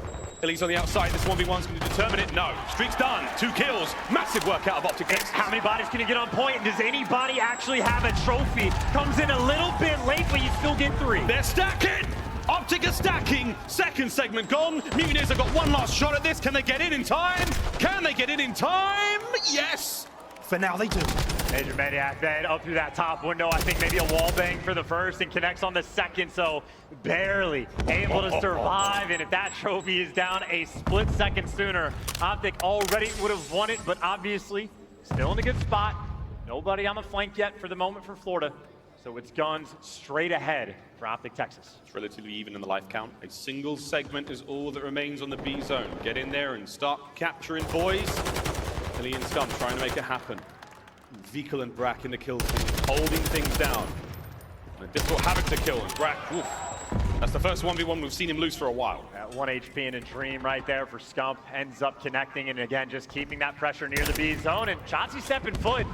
Speaker 2: Illy's on the outside. This 1v1's going to determine it. No. Streak's done. 2 kills. Massive work out of Optic.
Speaker 1: How many bodies can you get on point? Does anybody actually have a trophy? Comes in a little bit late, but you still get 3.
Speaker 2: They're stacking. Optic are stacking. Second segment gone. Mutineers have got one last shot at this. Can they get in time? Can they get in time? Yes. For now, they do.
Speaker 1: Major Maniac then up through that top window. I think maybe a wall bang for the first and connects on the second, so barely able to survive. And if that trophy is down a split second sooner, Optic already would have won it, but obviously still in a good spot. Nobody on the flank yet for the moment for Florida. So it's guns straight ahead for Optic Texas.
Speaker 2: It's relatively even in the life count. A single segment is all that remains on the B zone. Get in there and start capturing boys. Illy and Scum trying to make it happen. Vehicle and Brack in the kill team, holding things down. And a difficult Havoc to kill, and Brack, oof. That's the first 1v1 we've seen him lose for a while.
Speaker 1: At 1 HP and a dream right there for Scump. Ends up connecting, and again, just keeping that pressure near the B zone. And Chauncey stepping foot.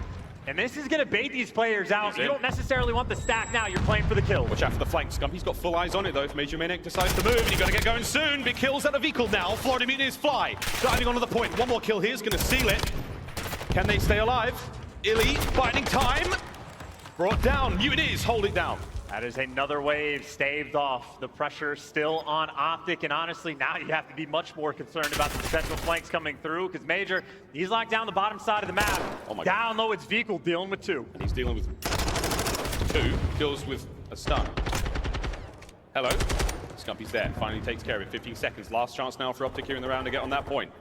Speaker 1: And this is going to bait these players out. You don't necessarily want the stack now. You're playing for the kill.
Speaker 2: Watch out for the flank. Scumpy's got full eyes on it, though. If Major Maniac decides to move, and you've got to get going soon. Big kills out of Vehicle now. Florida Mutineers fly. Diving onto the point. One more kill here is going to seal it. Can they stay alive? Illy biding time. Brought down. Mutineers hold it down.
Speaker 1: That is another wave staved off. The pressure still on Optic, and honestly, now you have to be much more concerned about the potential flanks coming through, because Major, he's locked down the bottom side of the map.
Speaker 2: Oh my
Speaker 1: down low, it's Vehicle dealing with 2.
Speaker 2: And he's dealing with 2. Kills with a stun. Hello. Scumpy's there. Finally takes care of it. 15 seconds. Last chance now for Optic here in the round to get on that point.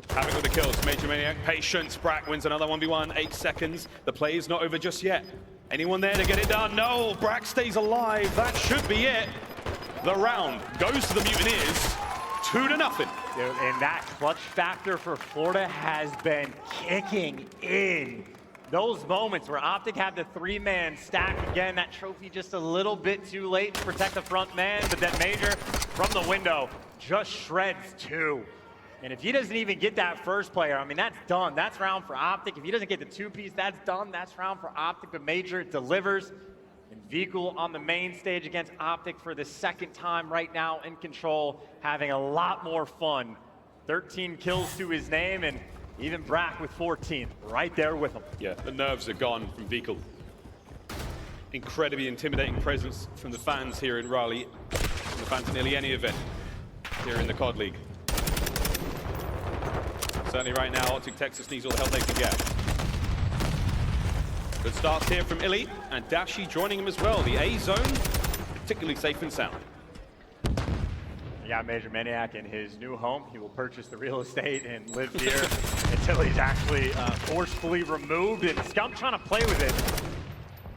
Speaker 2: Havoc with the kills. Major Maniac, patience. Brack wins another 1v1. 8 seconds. The play is not over just yet. Anyone there to get it done? No, Brack stays alive. That should be it. The round goes to the Mutineers. 2-0.
Speaker 1: Dude, and that clutch factor for Florida has been kicking in. Those moments where Optic had the 3-man stack again, that trophy just a little bit too late to protect the front man, but that Major from the window just shreds 2. And if he doesn't even get that first player, I mean, that's done. That's round for Optic. If he doesn't get the 2-piece, that's done. That's round for Optic, but Major delivers. And Vehicle on the main stage against Optic for the second time right now in control, having a lot more fun. 13 kills to his name, and even Brack with 14 right there with him.
Speaker 2: Yeah, the nerves are gone from Vehicle. Incredibly intimidating presence from the fans here in Raleigh, from the fans in nearly any event here in the COD League. Certainly right now, Optic Texas needs all the help they can get. Good starts here from Illy, and Dashi joining him as well. The A zone, particularly safe and sound.
Speaker 1: Yeah, Major Maniac in his new home. He will purchase the real estate and live here until he's actually forcefully removed. And Scump trying to play with it.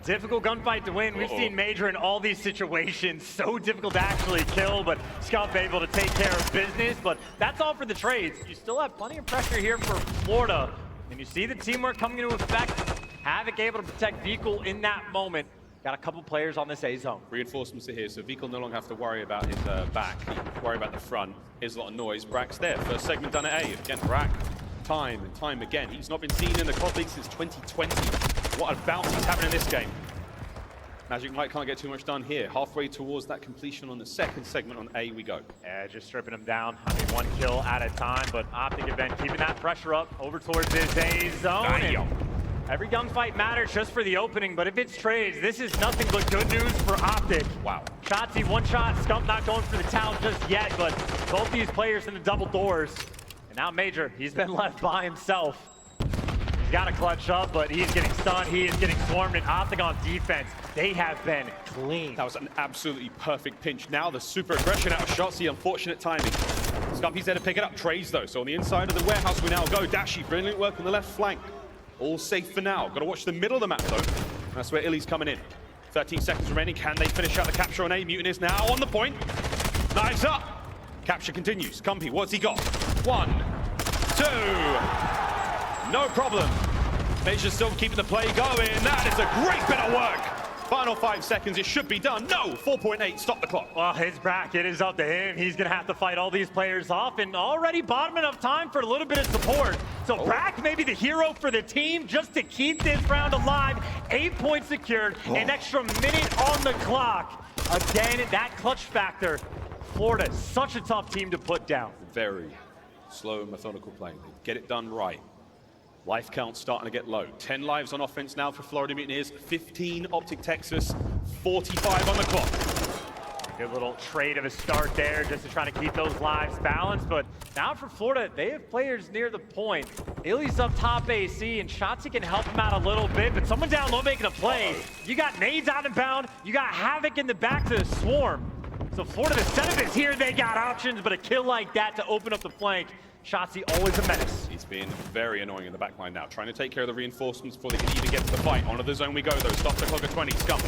Speaker 1: Difficult gunfight to win. We've seen Major in all these situations. So difficult to actually kill, but Scump able to take care of business. But that's all for the trades. You still have plenty of pressure here for Florida. And you see the teamwork coming into effect. Havoc able to protect Vehicle in that moment. Got a couple players on this A zone.
Speaker 2: Reinforcements are here, so Vehicle no longer have to worry about his back. He can worry about the front. Here's a lot of noise. Brack's there. First segment done at A. Again, Brack, time and time again. He's not been seen in the COD League since 2020. What a bounce he's having in this game. Magic Mike can't get too much done here. Halfway towards that completion on the second segment on A we go.
Speaker 1: Yeah, just stripping him down. I mean, 1 kill at a time, but Optic have been keeping that pressure up over towards this A zone. Every gunfight matters just for the opening, but if it's trades, this is nothing but good news for Optic.
Speaker 2: Wow.
Speaker 1: Shotzzy, 1 shot. Scump not going for the towel just yet, but both these players in the double doors. And now Major, he's been left by himself. He's got to clutch up, but he's getting stunned. He is getting swarmed, and Optic on defense, they have been clean.
Speaker 2: That was an absolutely perfect pinch. Now the super aggression out of Shotzzy, unfortunate timing. Scumpy's there to pick it up. Trades though, so on the inside of the warehouse we now go. Dashy, brilliant work on the left flank. All safe for now. Got to watch the middle of the map though. That's where Illy's coming in. 13 seconds remaining. Can they finish out the capture on A? Mutineers now on the point. Knives up. Capture continues. Scumpy, what's he got? 1, 2. No problem. Major's still keeping the play going. That is a great bit of work. Final 5 seconds, it should be done. No, 4.8, stop the clock.
Speaker 1: Well, his bracket is up to him. He's gonna have to fight all these players off, and already bottoming of time for a little bit of support. So Brack may be the hero for the team just to keep this round alive. 8 points secured, an extra minute on the clock. Again, that clutch factor. Florida, such a tough team to put down.
Speaker 2: Very slow, methodical play. They get it done right. Life count starting to get low. 10 lives on offense now for Florida Mutineers. 15 Optic Texas. 45 on the clock.
Speaker 1: Good little trade of a start there just to try to keep those lives balanced. But now for Florida, they have players near the point. Illy's up top AC, and Shotzzy can help him out a little bit, but someone down low making a play. You got nades out and bound. You got Havoc in the back to the swarm. So Florida, the setup is here. They got options, but a kill like that to open up the flank. Shotzzy always a menace.
Speaker 2: He's been very annoying in the back line now, trying to take care of the reinforcements before they can even get to the fight. Onto the zone we go though. Stop the clock at 20. Scum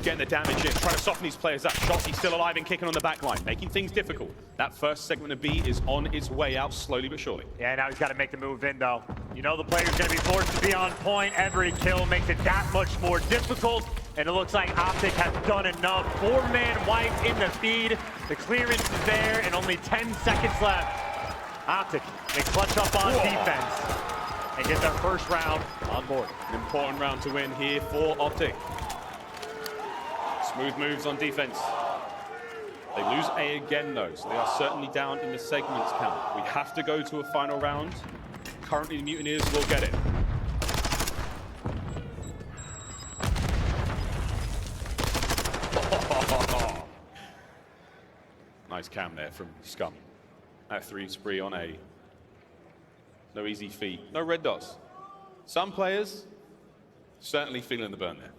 Speaker 2: getting the damage in, trying to soften these players up. Shotzzy still alive and kicking on the back line, making things difficult. That first segment of B is on its way out slowly but surely.
Speaker 1: Yeah, now he's got to make the move in though. You know the player's going to be forced to be on point. Every kill makes it that much more difficult. And it looks like Optic has done enough. 4-man wipe in the feed. The clearance is there and only 10 seconds left. Optic, they clutch up on defense and get their first round on board.
Speaker 2: An important round to win here for Optic. Smooth moves on defense. They lose A again though, so they are certainly down in the segments count. We have to go to a final round. Currently the Mutineers will get it. Nice cam there from Scum. That 3 spree on A. No easy feat. No red dots. Some players certainly feeling the burn there.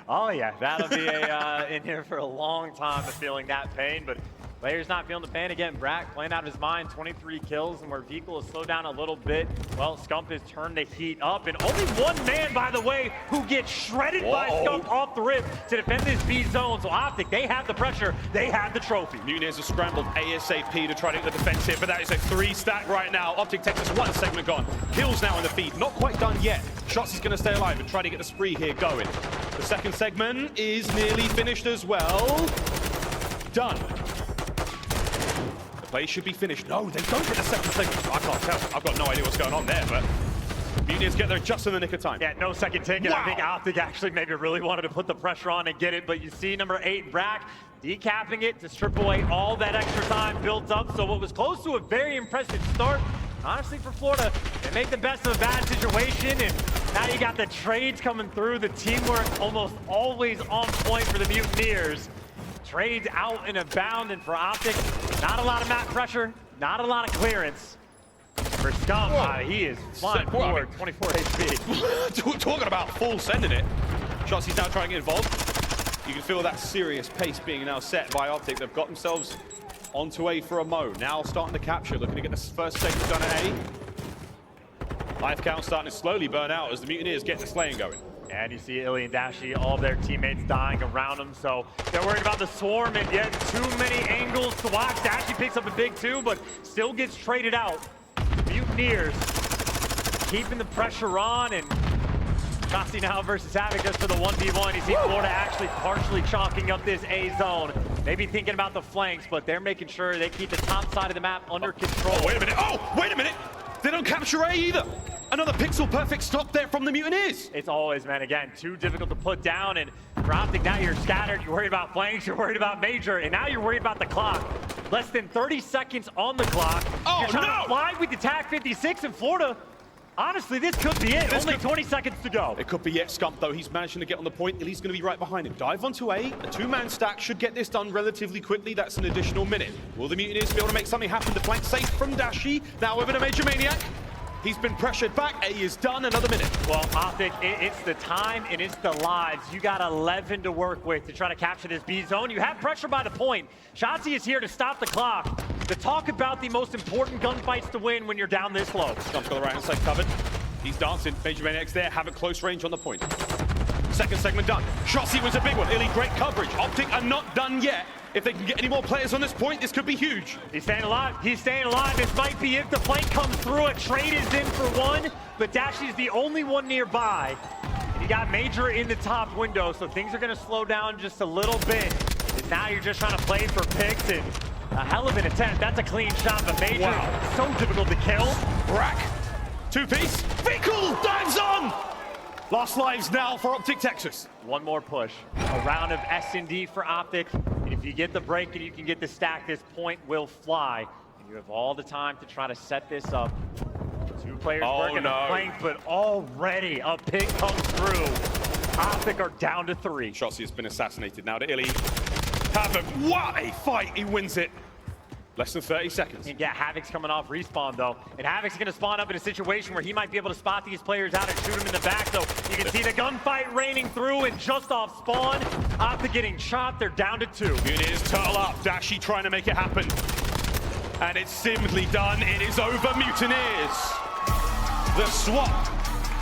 Speaker 1: Oh yeah, that'll be in here for a long time of feeling that pain, but players not feeling the pain again. Brack playing out of his mind, 23 kills, and where Vehicle has slowed down a little bit, well, Scump has turned the heat up, and only one man, by the way, who gets shredded by Scump off the rip to defend this B zone. So Optic, they have the pressure, they have the trophy.
Speaker 2: Mutineers have scrambled ASAP to try to get the defense here, but that is a 3-stack right now. Optic Texas, 1 segment gone. Kills now in the feed, not quite done yet. Shotzzy's going to stay alive and try to get the spree here going. The second segment is nearly finished as well. Done. The play should be finished. No, they don't get the second segment. I can't tell. I've got no idea what's going on there, but Mutineers get there just in the nick of time.
Speaker 1: Yeah, no second ticket.
Speaker 2: Wow.
Speaker 1: I think Optic actually maybe really wanted to put the pressure on and get it, but you see number 8, Brack, decapping it to strip away all that extra time built up. So what was close to a very impressive start, honestly, for Florida, they make the best of a bad situation, and now you got the trades coming through. The teamwork almost always on point for the Mutineers. Trades out and abound, and for Optic, not a lot of map pressure, not a lot of clearance. For Scum, he is flying forward, 24 HP.
Speaker 2: Talking about full sending it. Shotzzy's now trying to get involved. You can feel that serious pace being now set by Optic. They've got themselves onto A for a mo. Now starting to capture, looking to get the first segment done at A. Life count starting to slowly burn out as the Mutineers get the slaying going.
Speaker 1: And you see Illy and Dashy, all of their teammates dying around them, so they're worried about the swarm, and yet too many angles to watch. Dashy picks up a big 2, but still gets traded out. Mutineers keeping the pressure on, and Shotzzy now versus Havoc just for the 1v1. You see Florida actually partially chalking up this A zone. Maybe thinking about the flanks, but they're making sure they keep the top side of the map under control.
Speaker 2: Oh, wait a minute. Oh, wait a minute. They don't capture A either. Another pixel perfect stop there from the Mutineers.
Speaker 1: It's always, man, again, too difficult to put down, and for Optic, now you're scattered, you're worried about flanks, you're worried about Major, and now you're worried about the clock. Less than 30 seconds on the clock.
Speaker 2: Oh,
Speaker 1: you're trying
Speaker 2: no!
Speaker 1: to fly with the TAC 56 in Florida. Honestly, this could be it. Only 20 seconds to go.
Speaker 2: It could be it. Scump, though, he's managing to get on the point. Illy's going to be right behind him. Dive onto A. A 2-man stack should get this done relatively quickly. That's an additional minute. Will the Mutineers be able to make something happen? The flank safe from Dashy. Now over to Major Maniac. He's been pressured back. A is done. Another minute.
Speaker 1: Well, Optic, it's the time and it's the lives. You got 11 to work with to try to capture this B zone. You have pressure by the point. Shotzzy is here to stop the clock. To talk about the most important gunfights to win when you're down this low.
Speaker 2: Stump's got the right hand side covered. He's dancing. Major Maniacs there. Have a close range on the point. Second segment done. Shotzzy was a big one. Illy, great coverage. Optic are not done yet. If they can get any more players on this point, this could be huge.
Speaker 1: He's staying alive. He's staying alive. This might be if the flank comes through. A trade is in for one, but Dashy's the only one nearby. And you got Major in the top window, so things are going to slow down just a little bit. And now you're just trying to play for picks, and a hell of an attempt. That's a clean shot, but Major,
Speaker 2: wow,
Speaker 1: so difficult to kill.
Speaker 2: Brack, two-piece. Vickle dives on. Last lives now for Optic Texas.
Speaker 1: One more push. A round of S&D for Optic. And if you get the break and you can get the stack, this point will fly. And you have all the time to try to set this up. Two players working the flank, but already a pick comes through. Optic are down to 3.
Speaker 2: Shotzzy has been assassinated now to Illy. Havoc, what a fight. He wins it. Less than 30 seconds.
Speaker 1: And yeah, Havoc's coming off respawn though. And Havoc's gonna spawn up in a situation where he might be able to spot these players out and shoot them in the back. So you can see the gunfight raining through, and just off spawn, Optic getting chopped, they're down to 2.
Speaker 2: Mutineers turtle up, Dashy trying to make it happen. And it's simply done, it is over, Mutineers. The swap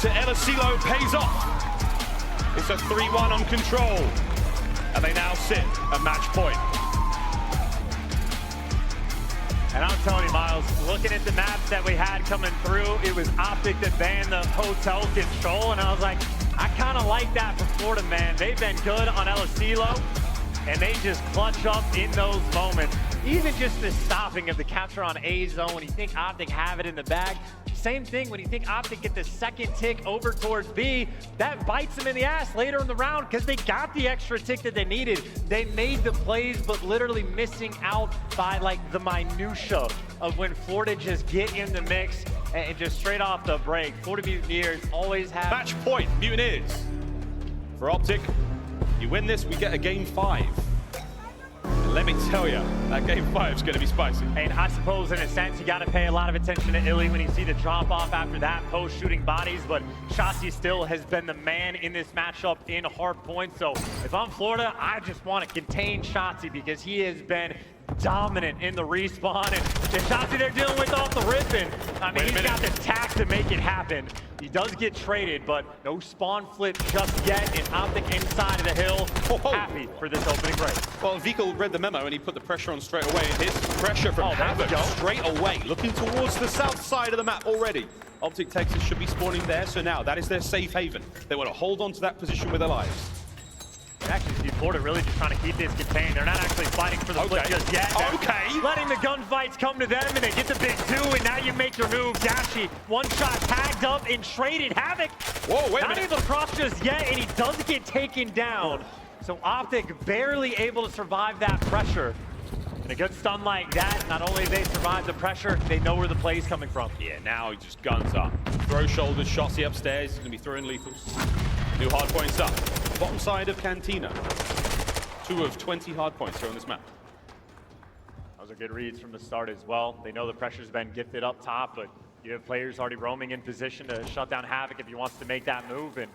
Speaker 2: to Elasilo pays off. It's a 3-1 on control. And they now sit at match point.
Speaker 1: And I'm telling you, Miles, looking at the maps that we had coming through, it was Optic that banned the hotel control, and I was like, I kind of like that for Florida, man. They've been good on El Estilo, and they just clutch up in those moments. Even just the stopping of the capture on A zone, when you think Optic have it in the bag, same thing when you think Optic get the second tick over towards B, that bites them in the ass later in the round because they got the extra tick that they needed. They made the plays, but literally missing out by like the minutia of when Florida just get in the mix and just straight off the break. Florida Mutineers always have...
Speaker 2: Match point, Mutineers. For Optic, you win this, we get a game 5. Let me tell you, that game 5 is going to be spicy.
Speaker 1: And I suppose, in a sense, you got to pay a lot of attention to Illy when you see the drop-off after that post-shooting bodies, but Shotzzy still has been the man in this matchup in hard points. So if I'm Florida, I just want to contain Shotzzy because he has been dominant in the respawn. And the Shotzzy they're dealing with off the rip, and I mean, he's got the tact to make it happen. He does get traded, but no spawn flip just yet, and Optic inside of the hill. Happy for this opening break.
Speaker 2: Well, Vickle read the memo and he put the pressure on straight away. His pressure from Havoc straight away, looking towards the south side of the map already. Optic Texas should be spawning there, so now that is their safe haven. They want to hold on to that position with their lives.
Speaker 1: Actually, see Florida really just trying to keep this contained. They're not actually fighting for the flip just yet. They're letting the gunfights come to them, and they get the big 2, and now you make your move. Dashy, one shot tagged up and traded. Havoc, not able to cross just yet, and he does get taken down. So Optic barely able to survive that pressure. And a good stun like that, not only they survive the pressure, they know where the play is coming from.
Speaker 2: Yeah, now he just guns up. Throw shoulders, Shotzzy upstairs. He's going to be throwing lethals. New hard points up. Bottom side of Cantina. 2 of 20 hard points here on this map.
Speaker 1: Those are good reads from the start as well. They know the pressure's been gifted up top, but you have players already roaming in position to shut down Havoc if he wants to make that move. And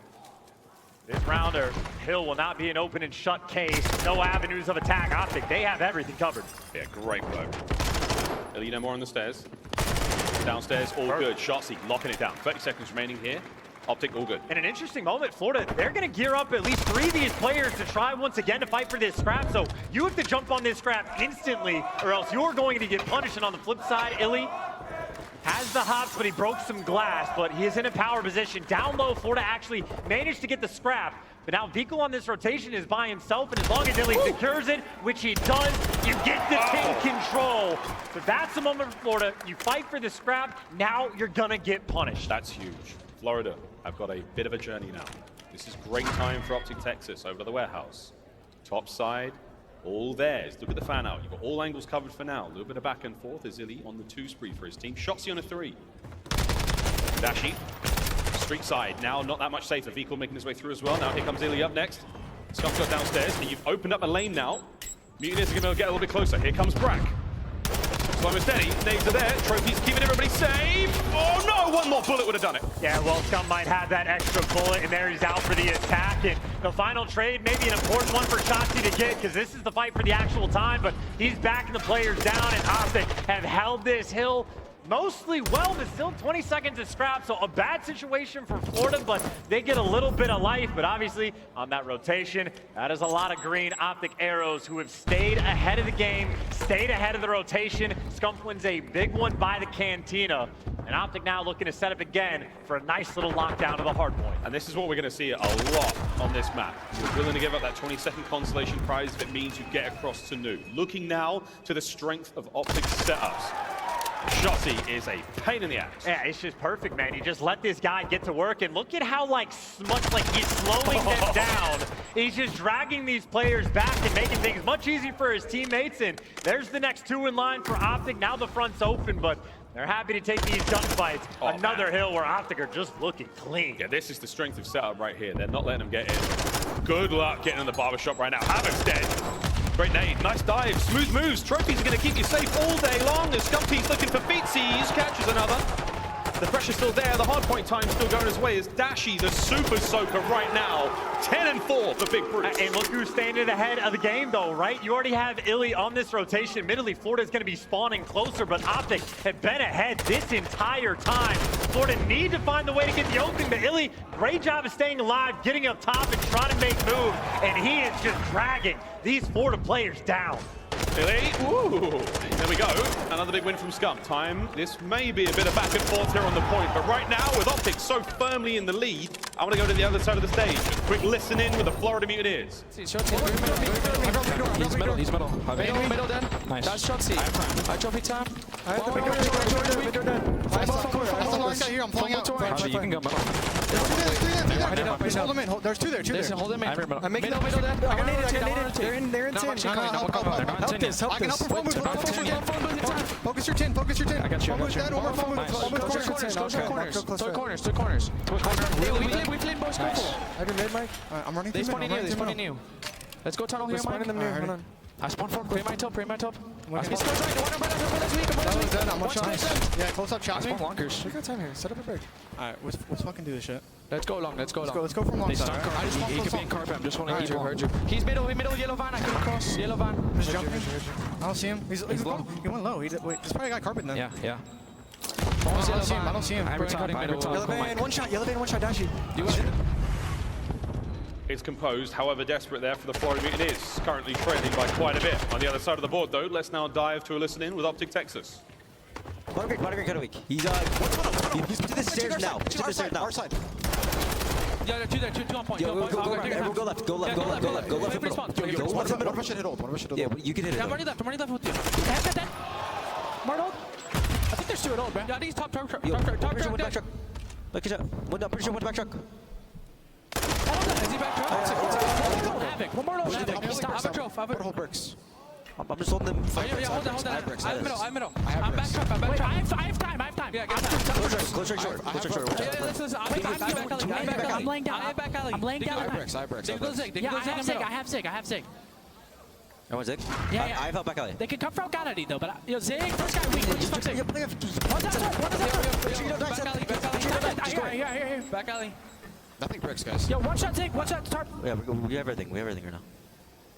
Speaker 1: this rounder, Hill will not be an open and shut case. No avenues of attack. Optic, they have everything covered.
Speaker 2: Yeah, great work. Illy, no more on the stairs. Downstairs, all good. Shotzzy locking it down. 30 seconds remaining here. Optic, all good.
Speaker 1: And an interesting moment, Florida, they're going to gear up at least 3 of these players to try once again to fight for this scrap. So you have to jump on this scrap instantly, or else you're going to get punished. And on the flip side, Illy has the hops, but he broke some glass, but he is in a power position. Down low, Florida actually managed to get the scrap. But now Vickle on this rotation is by himself, and as long as Illy secures it, which he does, you get the pin control. So that's the moment for Florida. You fight for the scrap, now you're gonna get punished.
Speaker 2: That's huge. Florida have got a bit of a journey now. This is great time for Optic Texas over to the warehouse. Top side, all theirs. Look at the fan out. You've got all angles covered for now. A little bit of back and forth as Illy on the 2 spree for his team. Shotzzy on a 3. Dashy. Street side, now not that much safer. Vickle making his way through as well. Now here comes Illy up next. Scuff's got downstairs, and you've opened up a lane now. Mutineers are going to get a little bit closer. Here comes Brack. Slow and steady. Nades are there. Trophies keeping everybody safe. Oh no, one more bullet would have done it.
Speaker 1: Yeah, well, Scum might have that extra bullet, and there he's out for the attack. And the final trade, maybe an important one for Shotzi to get, because this is the fight for the actual time, but he's backing the players down, and Optic have held this hill mostly well, but still 20 seconds to scrap, so a bad situation for Florida, but they get a little bit of life. But obviously, on that rotation, that is a lot of green Optic arrows who have stayed ahead of the game, stayed ahead of the rotation. Scump wins a big one by the Cantina, and Optic now looking to set up again for a nice little lockdown of the hard point.
Speaker 2: And this is what we're going to see a lot on this map. You're willing to give up that 20-second consolation prize if it means you get across to new. Looking now to the strength of Optic's setups. Shotzi is a pain in the ass.
Speaker 1: Yeah, it's just perfect, man. You just let this guy get to work, and look at how much he's slowing them down. He's just dragging these players back and making things much easier for his teammates. And there's the next two in line for Optic. Now the front's open, but they're happy to take these gunfights. Another hill where Optic are just looking clean.
Speaker 2: Yeah, this is the strength of setup right here. They're not letting them get in. Good luck getting in the barbershop right now. Havoc's dead. Great nade, nice dive, smooth moves. Trophies are going to keep you safe all day long. As Scumpy's looking for feetsies, catches another. The pressure's still there, the hard point time's still going his way as Dashy, the super soaker right now. 10 and 4 for Big Bruce.
Speaker 1: And look who's standing ahead of the game though, right? You already have Illy on this rotation. Admittedly, Florida's going to be spawning closer, but Optic have been ahead this entire time. Florida need to find the way to get the opening, but Illy, great job of staying alive, getting up top and trying to make moves, and he is just dragging these Florida players down.
Speaker 2: Illy, ooh, there we go. Another big win from Scump. Time, this may be a bit of back and forth here on the point, but right now with Optic so firmly in the lead, I want to go to the other side of the stage. A quick listen in with the Florida Mutineers.
Speaker 3: He's middle, he's middle. Middle then. Nice. That's Shotzi. I trophy time.
Speaker 4: I'm pulling out.
Speaker 3: You can go middle.
Speaker 4: Hold him in. There's two there.
Speaker 3: Hold him in.
Speaker 4: I'm making middle then. They're in 10. Help this. I can help him. Focus your 10.
Speaker 3: I got you. Two corners. We played both careful.
Speaker 4: I did mid, Mike. I'm running.
Speaker 3: They spawning new. Let's go tunnel here, Mike.
Speaker 4: Hold on.
Speaker 3: I spawn for pray my top.
Speaker 4: I'm
Speaker 3: Yeah,
Speaker 4: close up, chop me.
Speaker 3: Lonkers.
Speaker 4: Take your time here. Set up a break. Alright, let's fucking do this shit.
Speaker 3: Let's go long.
Speaker 4: Let's go from long side.
Speaker 3: He could be in carpet. I'm just want to heard you. He's middle, yellow van. I can cross. Yellow van.
Speaker 4: Just jumping. I don't see him. He's low. He went low. Wait, he's probably got carpet then.
Speaker 3: Yeah.
Speaker 4: I don't see him.
Speaker 3: I'm cutting.
Speaker 4: Yellow van, one shot, Dashi.
Speaker 2: It's composed, however desperate there for the Florida Mutineers. Currently trailing by quite a bit. On the other side of the board though, let's now dive to a listen in with Optic Texas.
Speaker 5: Bottom green, kind of weak. He's to the stairs now. Our side.
Speaker 3: Yeah, two on point.
Speaker 5: Go left. Go left. One of us should hit ult. Yeah, you can hit it.
Speaker 3: I'm running left with you. Marnold? I think there's two at ult, man. Yeah, these top truck.
Speaker 5: Back truck. Look at that. Pretty sure one back truck.
Speaker 3: Is he back truck? Havoc. One more ult. Havoc.
Speaker 5: What hold bricks? I'm just holding them.
Speaker 3: Yeah, hold that. I'm middle. I'm back truck. I have time. Yeah, get that.
Speaker 5: Close short.
Speaker 3: I'm laying down. I have bricks. I have Zig.
Speaker 5: Everyone's Zig?
Speaker 3: Yeah.
Speaker 5: I have help back alley.
Speaker 3: They can come from Gallady though, but Zig, first guy weak. Just fuck Zig. Here. Back alley.
Speaker 4: Nothing bricks, guys.
Speaker 3: Yo, one shot Zig, one shot tarp.
Speaker 5: Yeah, we have everything. right now.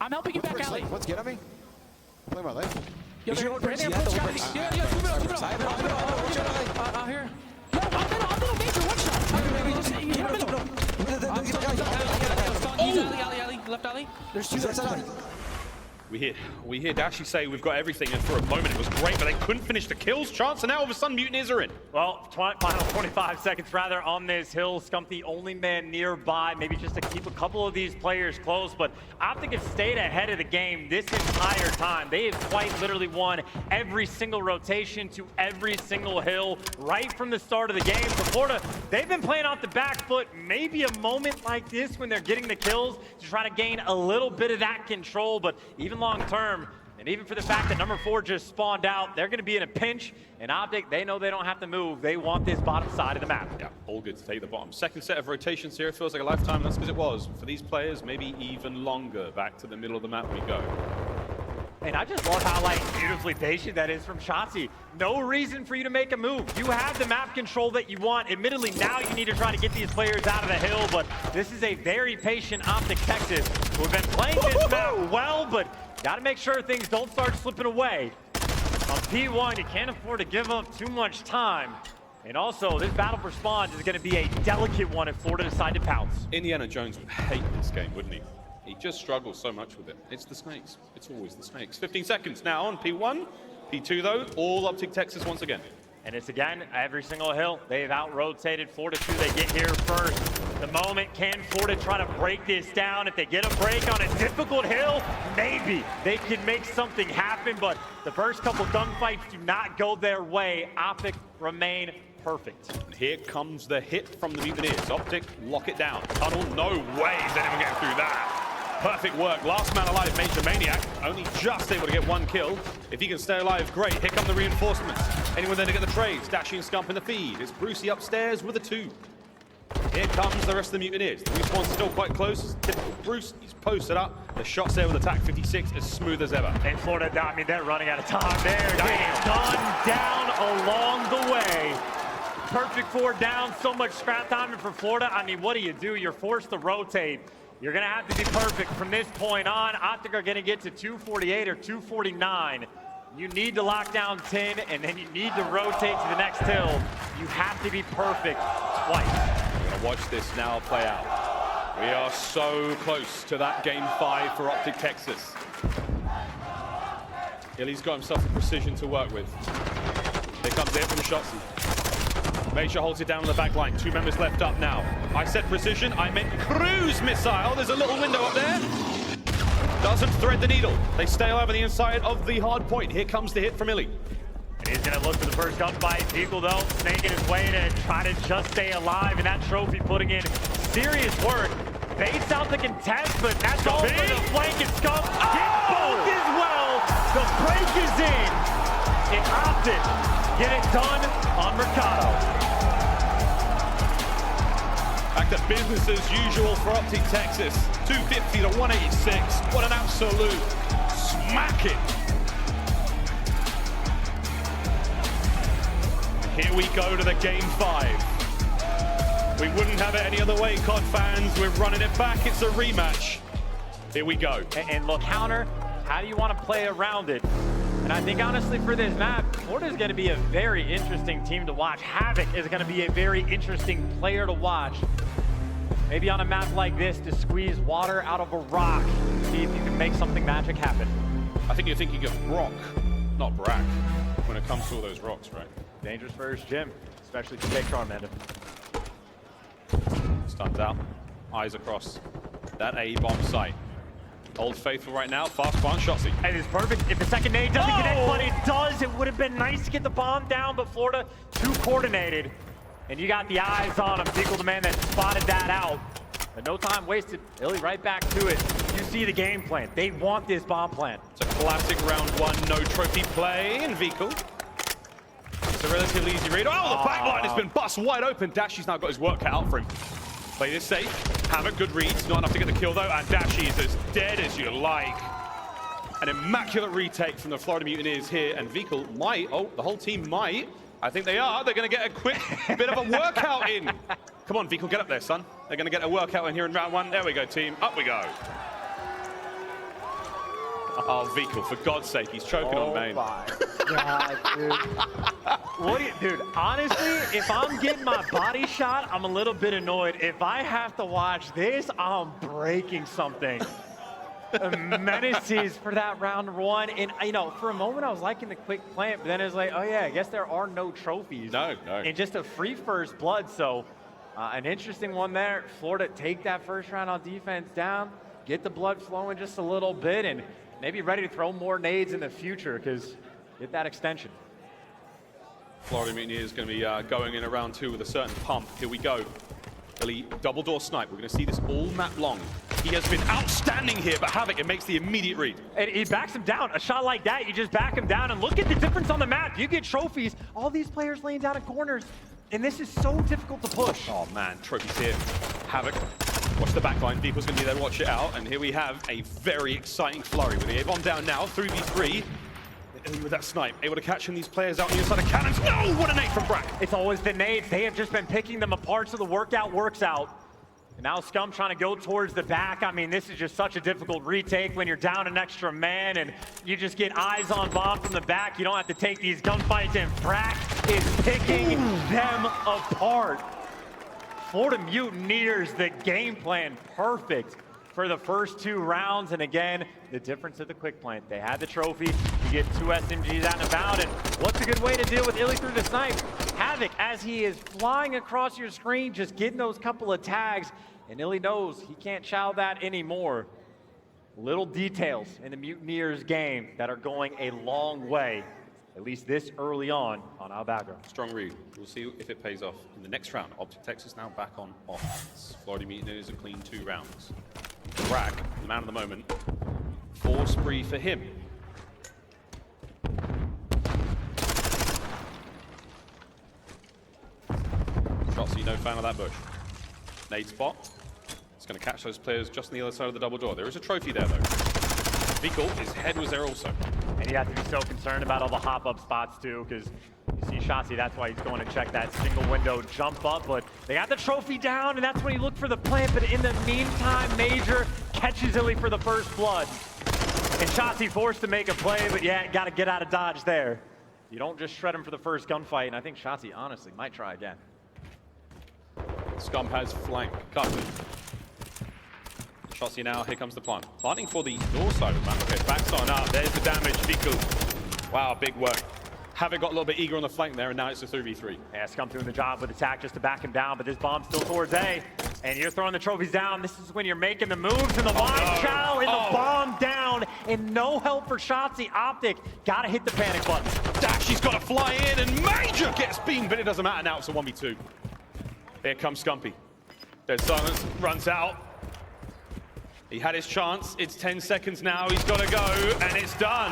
Speaker 3: I'm helping you back alley.
Speaker 4: Let's get at me. Play my life.
Speaker 3: Yo, they're right there, first guy. Yeah, two middle. Here. Yo, I'm middle, major, one shot. He's alley, left alley.
Speaker 5: There's two outside.
Speaker 2: We hear Dashy say we've got everything, and for a moment it was great, but they couldn't finish the kills chance, and now all of a sudden Mutineers are in.
Speaker 1: Well, final 25 seconds rather on this hill. Scump the only man nearby, maybe just to keep a couple of these players close, but Optic have stayed ahead of the game this entire time. They have quite literally won every single rotation to every single hill right from the start of the game. For Florida, they've been playing off the back foot. Maybe a moment like this when they're getting the kills to try to gain a little bit of that control, but even long term, and even for the fact that number 4 just spawned out, they're going to be in a pinch. And Optic, they know they don't have to move. They want this bottom side of the map.
Speaker 2: Yeah, all good to take the bottom. Second set of rotations here. It feels like a lifetime, and that's because it was. For these players, maybe even longer. Back to the middle of the map we go.
Speaker 1: And I just love how like beautifully patient that is from Shotzi. No reason for you to make a move. You have the map control that you want. Admittedly, now you need to try to get these players out of the hill, but this is a very patient Optic Texas who have been playing this map well, but gotta make sure things don't start slipping away. On P1, you can't afford to give up too much time. And also, this battle for spawns is gonna be a delicate one if Florida decide to pounce.
Speaker 2: Indiana Jones would hate this game, wouldn't he? He just struggles so much with it. It's the snakes. It's always the snakes. 15 seconds now on P1. P2, though, all Optic Texas once again.
Speaker 1: And it's again, every single hill. They've out-rotated Florida 2. They get here first. The moment, can Florida try to break this down? If they get a break on a difficult hill, maybe they can make something happen. But the first couple gunfights do not go their way. Optic remain perfect.
Speaker 2: And here comes the hit from the Mutineers. Optic, lock it down. Tunnel, no way is anyone getting through that. Perfect work. Last man alive, Major Maniac. Only just able to get one kill. If he can stay alive, great. Here come the reinforcements. Anyone there to get the trades? Dashy and Scump in the feed. It's Brucey upstairs with a 2. Here comes the rest of the Mutineers. The respawn's still quite close. Typical Bruce, he's posted up. The shot's there with attack 56, as smooth as ever.
Speaker 1: And Florida, I mean, they're running out of time. They're getting gunned down along the way. Perfect 4 down, so much scrap time for Florida. I mean, what do? You're forced to rotate. You're gonna have to be perfect from this point on. Optic are gonna get to 248 or 249. You need to lock down 10, and then you need to rotate to the next hill. You have to be perfect twice.
Speaker 2: We're gonna watch this now play out. We are so close to that game 5 for Optic Texas. Illy's got himself a precision to work with. Here comes it from Shotzi. Major holds it down on the back line. 2 members left up now. I said precision, I meant cruise missile. There's a little window up there. Doesn't thread the needle. They stay alive on the inside of the hard point. Here comes the hit from Illy.
Speaker 1: And he's gonna look for the first gunfight. Eagle though, snaking his way to try to just stay alive. And that trophy putting in serious work. Baits out the contest, but that's all for the flank and Scump. Get both as well. The break is in. And Optic get it done on Mercado.
Speaker 2: Back to business as usual for Optic Texas. 250 to 186. What an absolute smacking. Here we go to the game 5. We wouldn't have it any other way, COD fans. We're running it back. It's a rematch. Here we go.
Speaker 1: And look, Counter, how do you want to play around it? And I think, honestly, for this map, Florida is going to be a very interesting team to watch. Havoc is going to be a very interesting player to watch. Maybe on a map like this, to squeeze water out of a rock, see if you can make something magic happen.
Speaker 2: I think you're thinking of Brock, not Brack, when it comes to all those rocks, right?
Speaker 1: Dangerous for his gym, especially to take Charmander.
Speaker 2: Stuns out, eyes across that A bomb site. Old Faithful right now, fast one, Shotzi.
Speaker 1: And it's perfect. If the second nade doesn't connect, but it does, it would have been nice to get the bomb down, but Florida too coordinated. And you got the eyes on him. Pickle the man that spotted that out. But no time wasted. Illy right back to it. You see the game plan. They want this bomb plant.
Speaker 2: It's a classic round 1, no trophy play in Vehicle. It's a relatively easy read. Oh, the back line has been bust wide open. Dashy's now got his work cut out for him. Play this safe. Havoc, good reads. Not enough to get the kill, though. And Dashy is as dead as you like. An immaculate retake from the Florida Mutineers here. And Vehicle might, the whole team might. I think they are. They're going to get a quick bit of a workout in. Come on, Vehicle, get up there, son. They're going to get a workout in here in round 1. There we go, team. Up we go. Oh, Vehicle, for God's sake, he's choking on main.
Speaker 1: Oh, my God, dude. Dude, honestly, if I'm getting my body shot, I'm a little bit annoyed. If I have to watch this, I'm breaking something. Menaces for that round 1. And, you know, for a moment, I was liking the quick plant, but then it was like, oh, yeah, I guess there are no trophies.
Speaker 2: No.
Speaker 1: And just a free first blood. So, an interesting one there. Florida take that first round on defense down, get the blood flowing just a little bit, and maybe ready to throw more nades in the future because get that extension.
Speaker 2: Florida Mutineers is going to be going in a round 2 with a certain pump. Here we go. Elite double door snipe. We're going to see this all map long. He has been outstanding here, but Havoc, it makes the immediate read.
Speaker 1: And he backs him down. A shot like that, you just back him down, and look at the difference on the map. You get trophies. All these players laying down in corners, and this is so difficult to push.
Speaker 2: Oh man, trophies here. Havoc Watch the backline. People's going to be there to watch it out. And here we have a very exciting flurry with the A-bomb down now. 3v3. With that snipe, able to catch these players out on the inside of cannons. No! What a nade from Brack.
Speaker 1: It's always the nades. They have just been picking them apart, so the workout works out. And now Scum trying to go towards the back. I mean, this is just such a difficult retake when you're down an extra man and you just get eyes on bomb from the back. You don't have to take these gunfights, and Brack is picking them apart. Florida Mutineers, the game plan perfect for the first 2 rounds. And again, the difference of the quick plant. They had the trophy. You get 2 SMGs out and about. And what's a good way to deal with Illy through the snipe? Havoc, as he is flying across your screen, just getting those couple of tags. And Illy knows he can't chow that anymore. Little details in the Mutineers game that are going a long way, at least this early on Albagra.
Speaker 2: Strong read. We'll see if it pays off in the next round. Optic Texas now back on offense. Florida Mutineers a clean 2 rounds. Brack, the man of the moment. 4 spree for him. Shotsy, no fan of that bush. Nade spot. It's going to catch those players just on the other side of the double door. There is a trophy there, though. Vikal, his head was there also.
Speaker 1: And you have to be so concerned about all the hop-up spots, too, because you see Shotsy, that's why he's going to check that single window jump up. But they got the trophy down, and that's when you look for the plant. But in the meantime, Major catches Illy for the first blood. And Shotsy forced to make a play, but yeah, got to get out of dodge there. You don't just shred him for the first gunfight, and I think Shotsy, honestly, might try again.
Speaker 2: Scum has flank. Cutting. Shotsy now, here comes the plant. Planting for the door side of the map. Okay, backs on up. There's the damage. Vikal. Wow, big work. Havoc got a little bit eager on the flank there, and now it's a 3v3.
Speaker 1: Yeah, Scum doing the job with attack just to back him down, but this bomb's still towards A. And you're throwing the trophies down. This is when you're making the moves, and the line chow, and the bomb down, and no help for Shotsy. Optic, gotta hit the panic button.
Speaker 2: Dashy's got to fly in, and Major gets beamed, but it doesn't matter now. It's a 1v2. Here comes Scumpy. Dead silence, runs out. He had his chance. It's 10 seconds now. He's got to go, and it's done.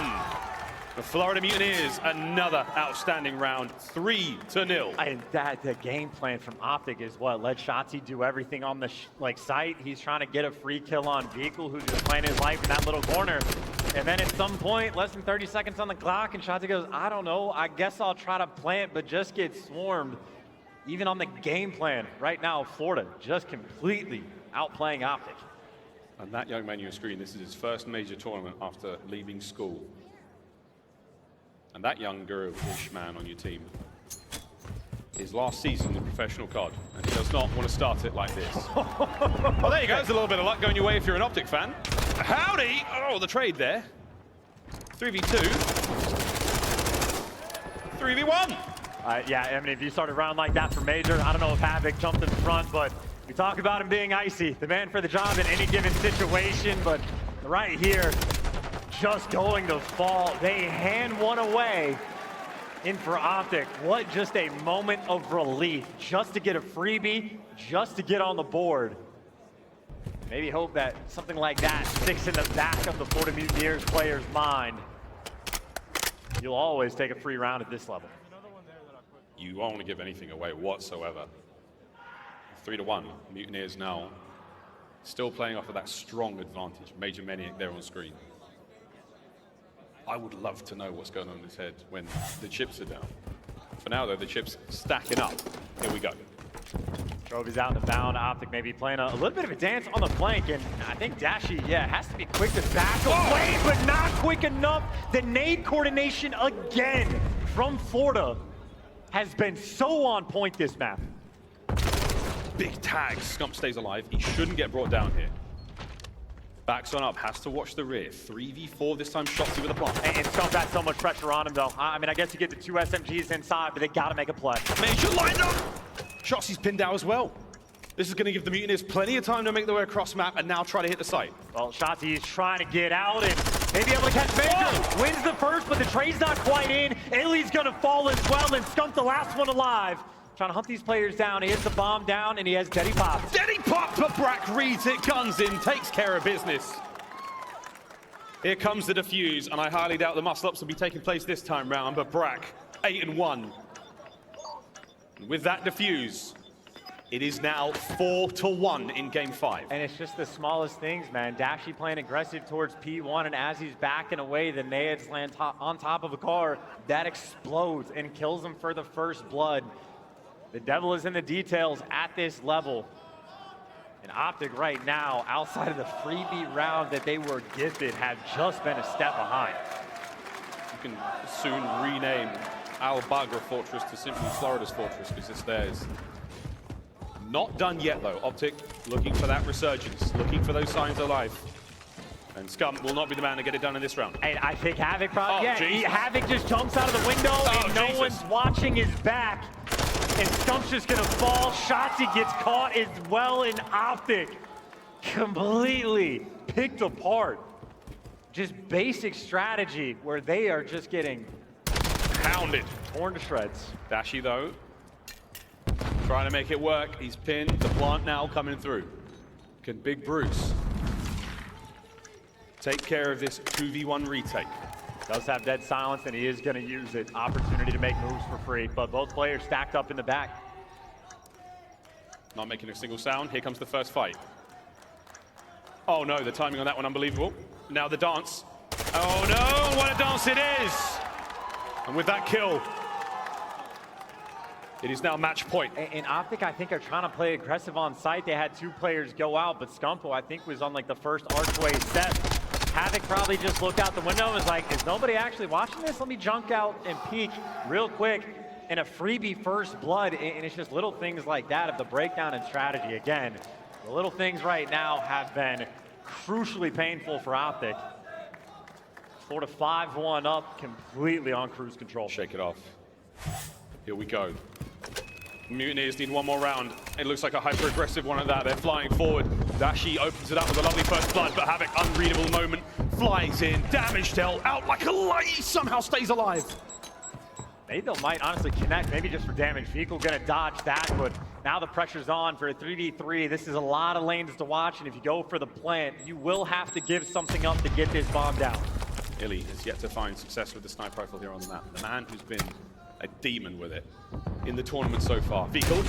Speaker 2: The Florida Mutineers, another outstanding round, 3-0.
Speaker 1: And that the game plan from Optic is what let Shotsy do everything on the site. He's trying to get a free kill on Vikal, who's just playing his life in that little corner. And then at some point, less than 30 seconds on the clock, and Shotsy goes, I don't know, I guess I'll try to plant, but just get swarmed. Even on the game plan, right now, Florida just completely outplaying Optic.
Speaker 2: And that young man on your screen, this is his first major tournament after leaving school. And that younger-ish man on your team, his last season in professional COD, and he does not want to start it like this. Well, there you go. There's a little bit of luck going your way if you're an Optic fan. Howdy! Oh, the trade there. 3v2. 3v1.
Speaker 1: Yeah, I mean, if you start a round like that for Major, I don't know if Havoc jumped in front, but we talk about him being icy, the man for the job in any given situation, but right here, just going to fall. They hand one away in for Optic. What just a moment of relief, just to get a freebie, just to get on the board. Maybe hope that something like that sticks in the back of the Florida Mutineers player's mind. You'll always take a free round at this level.
Speaker 2: You won't want to give anything away whatsoever. 3-1. Mutineers now still playing off of that strong advantage. Major Maniac there on screen. I would love to know what's going on in his head when the chips are down. For now, though, the chips stacking up. Here we go.
Speaker 1: Trophy's out in the bound. Optic maybe playing a little bit of a dance on the flank, and I think Dashy, yeah, has to be quick to back away, but not quick enough. The nade coordination again from Florida has been so on point this map.
Speaker 2: Big tag. Scump stays alive. He shouldn't get brought down here. Backs on up, has to watch the rear. 3v4 this time, Shotsy with a plant.
Speaker 1: And Scump had so much pressure on him, though. I mean, I guess you get the 2 SMGs inside, but they gotta make a play.
Speaker 2: Major lined up! Shotsy's pinned out as well. This is going to give the Mutineers plenty of time to make their way across map and now try to hit the site.
Speaker 1: Well, Shotsy is trying to get out and maybe able to catch Major. Wins the first, but the trade's not quite in. Illy's gonna fall as well, and Scump the last one alive. Trying to hunt these players down. He hits the bomb down, and he has Deddy Pop.
Speaker 2: Deddy Pop, but Brack reads it, guns in, takes care of business. Here comes the defuse, and I highly doubt the muscle-ups will be taking place this time round, but Brack, 8-1. And with that defuse, It is now 4-1 in game 5.
Speaker 1: And it's just the smallest things, man. Dashy playing aggressive towards P1, and as he's backing away, the Naiads land on top of a car. That explodes and kills him for the first blood. The devil is in the details at this level. And Optic right now, outside of the freebie round that they were gifted, have just been a step behind.
Speaker 2: You can soon rename Al Bagra Fortress to simply Florida's Fortress, because it's theirs. Not done yet, though. Optic looking for that resurgence, looking for those signs of life. And Scum will not be the man to get it done in this round.
Speaker 1: And I think Havoc probably,
Speaker 2: Jesus.
Speaker 1: Havoc just jumps out of the window and no one's watching his back. And Scump's just gonna fall. Shotzi gets caught as well in Optic. Completely picked apart. Just basic strategy where they are just getting
Speaker 2: Pounded.
Speaker 1: torn to shreds.
Speaker 2: Dashy, though, trying to make it work. He's pinned. The plant now coming through. Can Big Bruce take care of this 2v1 retake?
Speaker 1: Does have dead silence, and he is going to use it. Opportunity to make moves for free, but both players stacked up in the back.
Speaker 2: Not making a single sound. Here comes the first fight. Oh no, the timing on that one unbelievable. Now the dance. Oh no, what a dance it is! And with that kill, it is now match point.
Speaker 1: And Optic, I think, are trying to play aggressive on site. They had 2 players go out, but Scumpo, I think, was on like the first archway step. Havoc probably just looked out the window and was like, is nobody actually watching this? Let me junk out and peek real quick. And a freebie first blood, and it's just little things like that of the breakdown and strategy. Again, the little things right now have been crucially painful for Optic. Florida 5-1 up, completely on cruise control.
Speaker 2: Shake it off. Here we go. Mutineers need one more round. It looks like a hyper-aggressive one at that. They're flying forward. Dashy opens it up with a lovely first blood, but Havoc, unreadable moment, flies in. Damage dealt, out like a light, somehow stays alive.
Speaker 1: Maybe they might honestly connect, maybe just for damage. Vehicle gonna dodge that, but now the pressure's on for a 3v3. This is a lot of lanes to watch, and if you go for the plant, you will have to give something up to get this bomb down.
Speaker 2: Illy has yet to find success with the sniper rifle here on the map. The man who's been a demon with it in the tournament so far. Vehicle,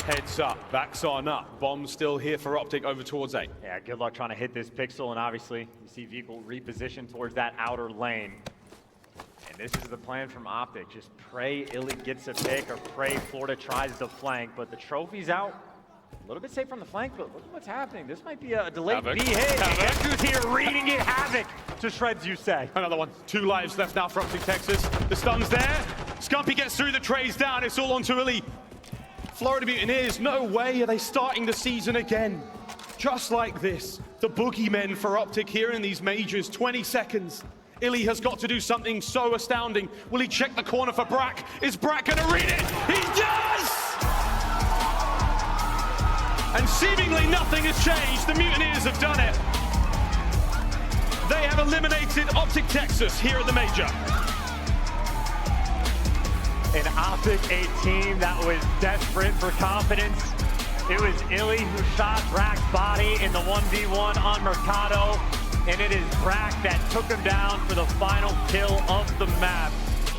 Speaker 2: heads up, backs on up. Bomb still here for Optic over towards A.
Speaker 1: Yeah, good luck trying to hit this pixel, and obviously you see Vehicle reposition towards that outer lane. And this is the plan from Optic. Just pray Illy gets a pick, or pray Florida tries to flank, but the trophy's out. A little bit safe from the flank, but look at what's happening. This might be a delayed
Speaker 2: Havoc.
Speaker 1: B hit. Guess who's here reading it? Havoc to shreds, you say.
Speaker 2: Another one. 2 lives left now for Optic Texas. The stun's there. Scumpy gets through the trays down. It's all onto Illy. Florida Mutineers, no way are they starting the season again. Just like this. The boogeymen for Optic here in these majors. 20 seconds. Illy has got to do something so astounding. Will he check the corner for Brack? Is Brack going to read it? He does! And seemingly nothing has changed. The Mutineers have done it. They have eliminated Optic Texas here at the major.
Speaker 1: And Optic, a team that was desperate for confidence. It was Illy who shot Brack's body in the 1v1 on Mercado. And it is Brack that took him down for the final kill of the map.